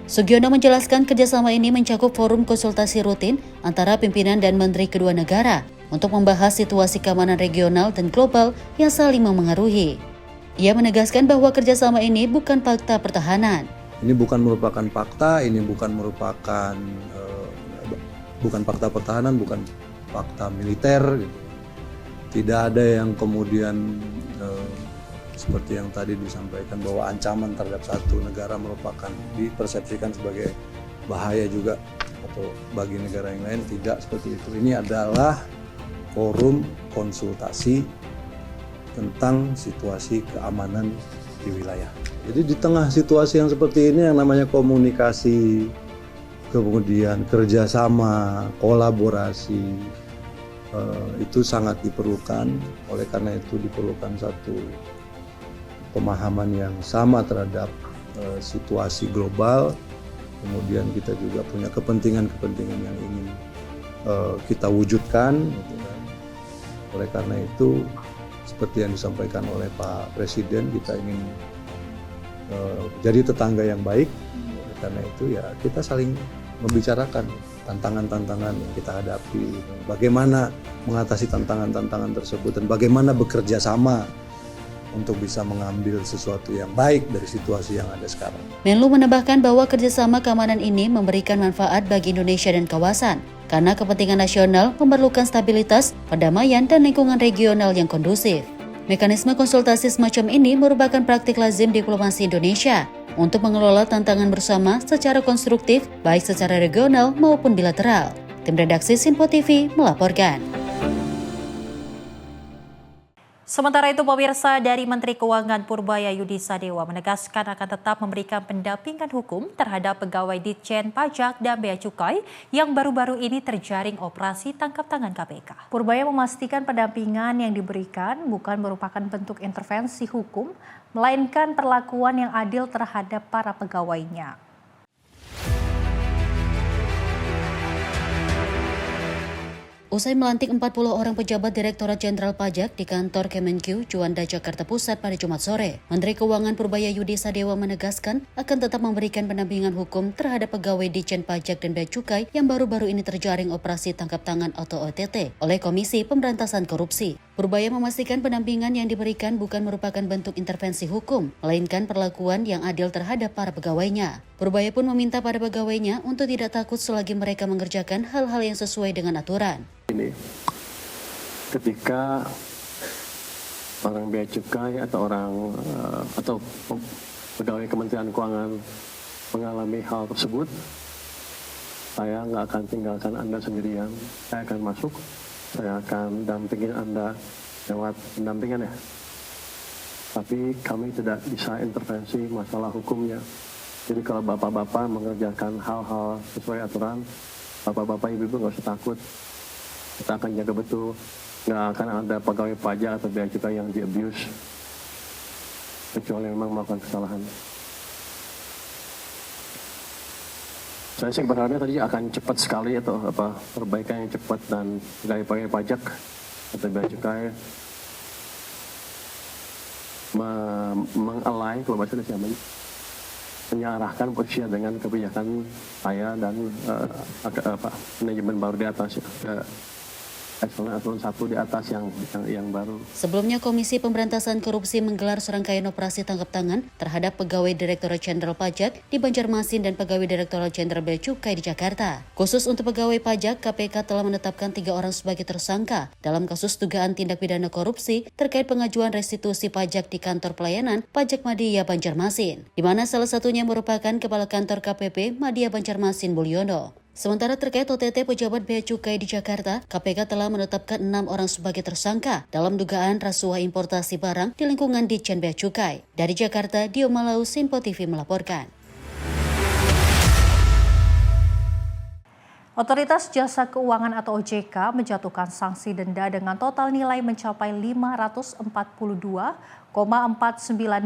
Sugiono menjelaskan kerjasama ini mencakup forum konsultasi rutin antara pimpinan dan menteri kedua negara untuk membahas situasi keamanan regional dan global yang saling memengaruhi. Ia menegaskan bahwa kerjasama ini bukan fakta pertahanan.
Ini bukan merupakan fakta, ini bukan merupakan bukan fakta pertahanan, bukan fakta militer. Gitu. Tidak ada yang kemudian seperti yang tadi disampaikan bahwa ancaman terhadap satu negara merupakan dipersepsikan sebagai bahaya juga atau bagi negara yang lain, tidak seperti itu. Ini adalah forum konsultasi tentang situasi keamanan di wilayah. Jadi di tengah situasi yang seperti ini yang namanya komunikasi, kemudian kerjasama, kolaborasi, itu sangat diperlukan. Oleh karena itu diperlukan satu pemahaman yang sama terhadap situasi global. Kemudian kita juga punya kepentingan-kepentingan yang ingin kita wujudkan. Gitu kan. Oleh karena itu, seperti yang disampaikan oleh Pak Presiden, kita ingin jadi tetangga yang baik. Oleh karena itu ya kita saling membicarakan tantangan-tantangan yang kita hadapi, bagaimana mengatasi tantangan-tantangan tersebut dan bagaimana bekerja sama untuk bisa mengambil sesuatu yang baik dari situasi yang ada sekarang.
Menlu menambahkan bahwa kerjasama keamanan ini memberikan manfaat bagi Indonesia dan kawasan, karena kepentingan nasional memerlukan stabilitas, perdamaian, dan lingkungan regional yang kondusif. Mekanisme konsultasi semacam ini merupakan praktik lazim diplomasi Indonesia untuk mengelola tantangan bersama secara konstruktif, baik secara regional maupun bilateral. Tim redaksi Sinpo TV melaporkan.
Sementara itu, pemirsa, dari Menteri Keuangan Purbaya Yudi Sadewa menegaskan akan tetap memberikan pendampingan hukum terhadap pegawai Ditjen Pajak dan Bea Cukai yang baru-baru ini terjaring operasi tangkap tangan KPK. Purbaya memastikan pendampingan yang diberikan bukan merupakan bentuk intervensi hukum, melainkan perlakuan yang adil terhadap para pegawainya.
Usai melantik 40 orang pejabat Direktorat Jenderal Pajak di kantor Kemenkeu, Juanda, Jakarta Pusat pada Jumat sore, Menteri Keuangan Purbaya Yudhisadewa menegaskan akan tetap memberikan pendampingan hukum terhadap pegawai Ditjen Pajak dan Bea Cukai yang baru-baru ini terjaring operasi tangkap tangan atau OTT oleh Komisi Pemberantasan Korupsi. Purbaya memastikan pendampingan yang diberikan bukan merupakan bentuk intervensi hukum, melainkan perlakuan yang adil terhadap para pegawainya. Purbaya pun meminta pada pegawainya untuk tidak takut selagi mereka mengerjakan hal-hal yang sesuai dengan aturan.
Ini ketika orang bea cukai atau atau pegawai Kementerian Keuangan mengalami hal tersebut, saya nggak akan tinggalkan Anda sendirian. Saya akan masuk, saya akan dampingin Anda lewat pendampingan ya. Tapi kami tidak bisa intervensi masalah hukumnya. Jadi kalau bapak-bapak mengerjakan hal-hal sesuai aturan, bapak-bapak ibu-ibu nggak usah takut. Kita akan jaga betul, nggak akan ada pegawai pajak atau bea cukai yang di-abuse, kecuali memang melakukan kesalahan. Saya sih berharapnya tadi akan cepat sekali atau perbaikan yang cepat dan pegawai pajak atau bea cukai mengalai kalau bahasa Indonesia menyarahkan posisinya dengan kebijakan saya dan manajemen baru di atas. Eselon 1 di atas yang baru.
Sebelumnya, Komisi Pemberantasan Korupsi menggelar serangkaian operasi tangkap tangan terhadap pegawai Direktorat Jenderal Pajak di Banjarmasin dan pegawai Direktorat Jenderal Bea Cukai di Jakarta. Khusus untuk pegawai pajak, KPK telah menetapkan 3 orang sebagai tersangka dalam kasus dugaan tindak pidana korupsi terkait pengajuan restitusi pajak di kantor pelayanan Pajak Madya Banjarmasin, di mana salah satunya merupakan Kepala Kantor KPP Madya Banjarmasin Mulyono. Sementara terkait OTT pejabat Bea Cukai di Jakarta, KPK telah menetapkan 6 orang sebagai tersangka dalam dugaan rasuah importasi barang di lingkungan Ditjen Bea Cukai. Dari Jakarta, Dio Malau, Sinpo TV melaporkan.
Otoritas Jasa Keuangan atau OJK menjatuhkan sanksi denda dengan total nilai mencapai 542,49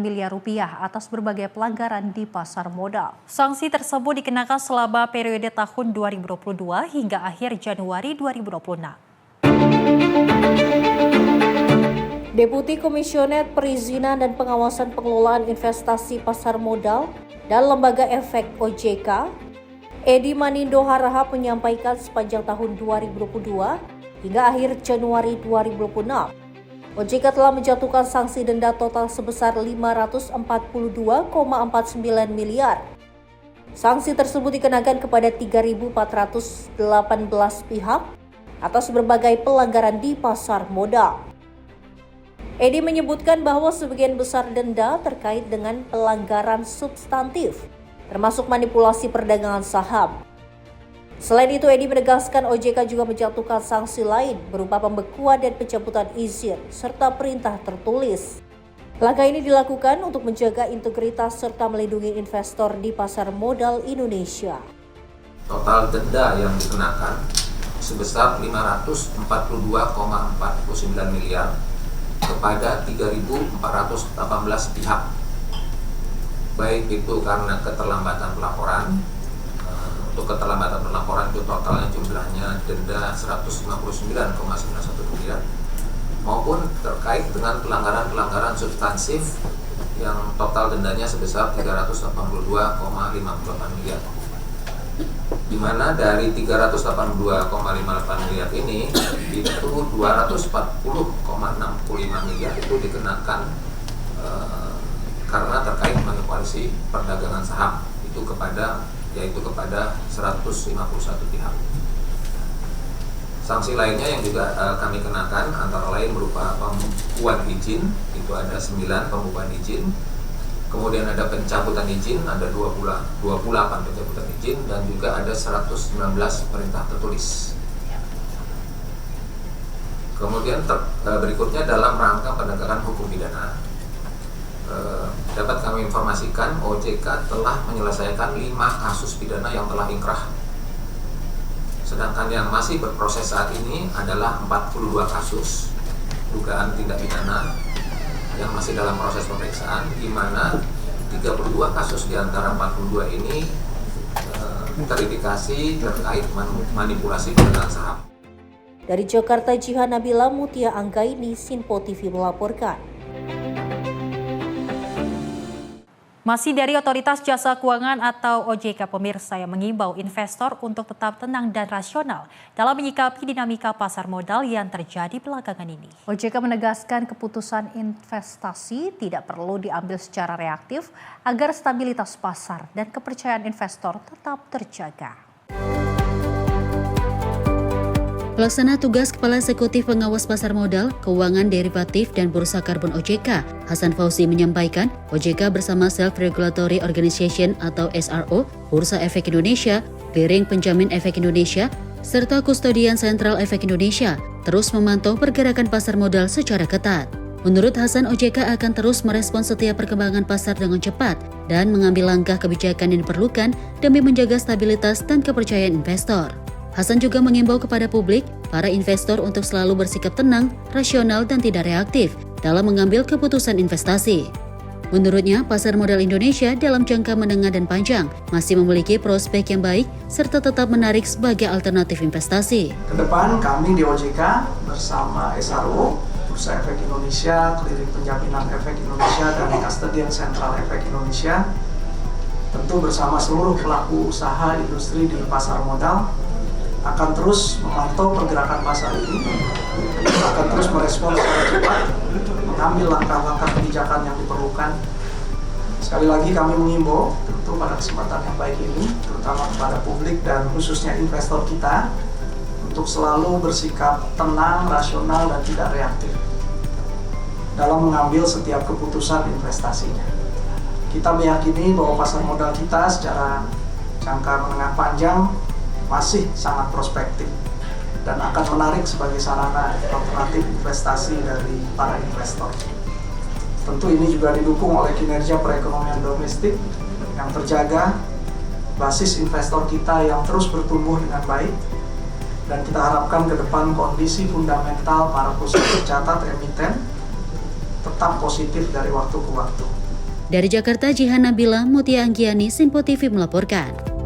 miliar rupiah atas berbagai pelanggaran di pasar modal. Sanksi tersebut dikenakan selama periode tahun 2022 hingga akhir Januari 2026.
Deputi Komisioner Perizinan dan Pengawasan Pengelolaan Investasi Pasar Modal dan Lembaga Efek OJK, Edi Manindo Harahap menyampaikan sepanjang tahun 2022 hingga akhir Januari 2026, OJK telah menjatuhkan sanksi denda total sebesar 542,49 miliar. Sanksi tersebut dikenakan kepada 3.418 pihak atas berbagai pelanggaran di pasar modal. Edi menyebutkan bahwa sebagian besar denda terkait dengan pelanggaran substantif, termasuk manipulasi perdagangan saham. Selain itu, Edi menegaskan OJK juga menjatuhkan sanksi lain berupa pembekuan dan pencabutan izin serta perintah tertulis. Langkah ini dilakukan untuk menjaga integritas serta melindungi investor di pasar modal Indonesia.
Total denda yang dikenakan sebesar 542,49 miliar kepada 3.418 pihak. Baik itu karena keterlambatan pelaporan, untuk keterlambatan pelaporan itu totalnya jumlahnya denda 159,91 miliar, maupun terkait dengan pelanggaran-pelanggaran substansif yang total dendanya sebesar 382,58 miliar. Di mana dari 382,58 miliar ini itu 240,65 miliar itu dikenakan karena terkait manipulasi perdagangan saham yaitu kepada 151 pihak. Sanksi lainnya yang juga kami kenakan antara lain berupa pembukuan izin, itu ada 9 pembukuan izin, kemudian ada pencabutan izin, ada 28 pencabutan izin, dan juga ada 119 perintah tertulis. Kemudian berikutnya dalam rangka penegakan hukum pidana, dapat kami informasikan OJK telah menyelesaikan 5 kasus pidana yang telah ingkrah. Sedangkan yang masih berproses saat ini adalah 42 kasus dugaan tindak pidana yang masih dalam proses pemeriksaan, di mana 32 kasus di antara 42 ini terindikasi terkait manipulasi perdagangan saham.
Dari Jakarta, Jihan Nabila Mutia Anggaini, Sinpo TV melaporkan.
Masih dari Otoritas Jasa Keuangan atau OJK, pemirsa, yang mengimbau investor untuk tetap tenang dan rasional dalam menyikapi dinamika pasar modal yang terjadi belakangan ini. OJK menegaskan keputusan investasi tidak perlu diambil secara reaktif agar stabilitas pasar dan kepercayaan investor tetap terjaga.
Pelaksana tugas Kepala Eksekutif Pengawas Pasar Modal, Keuangan Derivatif dan Bursa Karbon OJK, Hasan Fauzi menyampaikan, OJK bersama Self-Regulatory Organization atau SRO, Bursa Efek Indonesia, Clearing Penjamin Efek Indonesia, serta Kustodian Sentral Efek Indonesia terus memantau pergerakan pasar modal secara ketat. Menurut Hasan, OJK akan terus merespon setiap perkembangan pasar dengan cepat dan mengambil langkah kebijakan yang diperlukan demi menjaga stabilitas dan kepercayaan investor. Hasan juga mengimbau kepada publik, para investor untuk selalu bersikap tenang, rasional, dan tidak reaktif dalam mengambil keputusan investasi. Menurutnya, pasar modal Indonesia dalam jangka menengah dan panjang masih memiliki prospek yang baik serta tetap menarik sebagai alternatif investasi.
Kedepan kami di OJK bersama SRO, Bursa Efek Indonesia, Clearing Penjaminan Efek Indonesia, dan Kustodian Sentral Efek Indonesia, tentu bersama seluruh pelaku usaha industri di pasar modal, akan terus memantau pergerakan pasar ini, akan terus merespon secara cepat, mengambil langkah-langkah kebijakan yang diperlukan. Sekali lagi kami mengimbau tentu pada kesempatan yang baik ini, terutama kepada publik dan khususnya investor kita, untuk selalu bersikap tenang, rasional, dan tidak reaktif dalam mengambil setiap keputusan investasinya. Kita meyakini bahwa pasar modal kita secara jangka menengah panjang masih sangat prospektif dan akan menarik sebagai sarana alternatif investasi dari para investor. Tentu ini juga didukung oleh kinerja perekonomian domestik yang terjaga, basis investor kita yang terus bertumbuh dengan baik, dan kita harapkan ke depan kondisi fundamental para perusahaan tercatat emiten tetap positif dari waktu ke waktu.
Dari Jakarta, Jihan Nabila Mutia Anggiani, Sinpo TV melaporkan.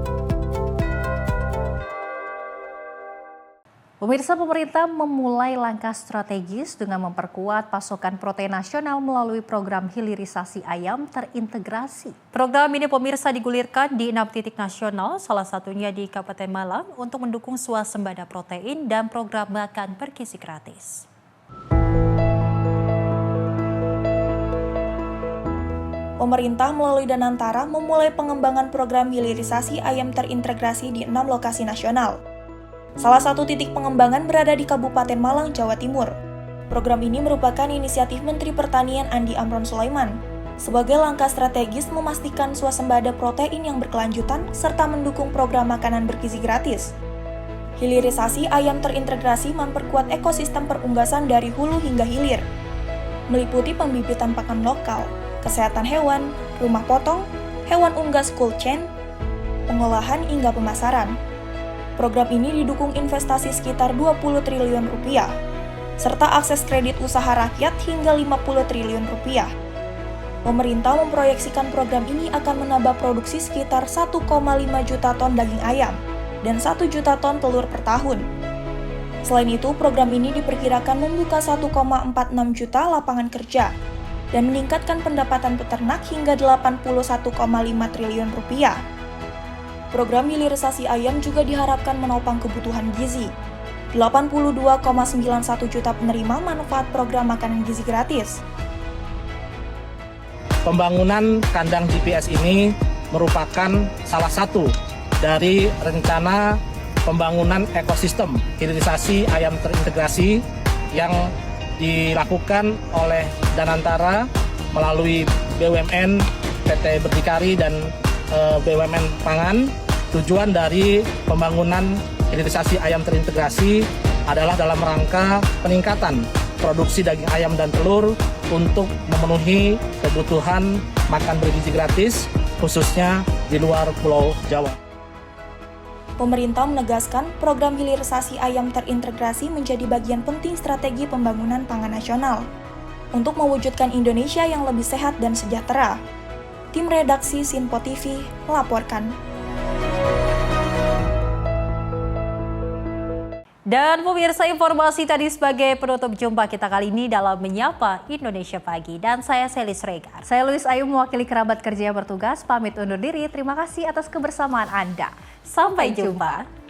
Pemirsa, pemerintah memulai langkah strategis dengan memperkuat pasokan protein nasional melalui program hilirisasi ayam terintegrasi. Program ini, pemirsa, digulirkan di 6 titik nasional, salah satunya di Kabupaten Malang untuk mendukung swasembada protein dan program makan bergizi gratis.
Pemerintah melalui Danantara memulai pengembangan program hilirisasi ayam terintegrasi di 6 lokasi nasional. Salah satu titik pengembangan berada di Kabupaten Malang, Jawa Timur. Program ini merupakan inisiatif Menteri Pertanian Andi Amron Sulaiman sebagai langkah strategis memastikan swasembada protein yang berkelanjutan serta mendukung program makanan bergizi gratis. Hilirisasi ayam terintegrasi memperkuat ekosistem perunggasan dari hulu hingga hilir, meliputi pembibitan pakan lokal, kesehatan hewan, rumah potong, hewan unggas cold chain, pengolahan hingga pemasaran. Program ini didukung investasi sekitar 20 triliun rupiah, serta akses kredit usaha rakyat hingga 50 triliun rupiah. Pemerintah memproyeksikan program ini akan menambah produksi sekitar 1,5 juta ton daging ayam dan 1 juta ton telur per tahun. Selain itu, program ini diperkirakan membuka 1,46 juta lapangan kerja dan meningkatkan pendapatan peternak hingga 81,5 triliun rupiah. Program hilirisasi ayam juga diharapkan menopang kebutuhan gizi. 82,91 juta penerima manfaat program makanan gizi gratis.
Pembangunan kandang GPS ini merupakan salah satu dari rencana pembangunan ekosistem hilirisasi ayam terintegrasi yang dilakukan oleh Danantara melalui BUMN, PT Berdikari, dan BUMN Pangan. Tujuan dari pembangunan hilirisasi ayam terintegrasi adalah dalam rangka peningkatan produksi daging ayam dan telur untuk memenuhi kebutuhan makan bergizi gratis, khususnya di luar Pulau Jawa.
Pemerintah menegaskan program hilirisasi ayam terintegrasi menjadi bagian penting strategi pembangunan pangan nasional untuk mewujudkan Indonesia yang lebih sehat dan sejahtera. Tim redaksi Sinpo TV melaporkan.
Dan pemirsa, informasi tadi sebagai penutup jumpa kita kali ini dalam Menyapa Indonesia Pagi. Dan saya Selis Regar. Saya Luis Ayu mewakili kerabat kerja yang bertugas, pamit undur diri. Terima kasih atas kebersamaan Anda. Sampai jumpa.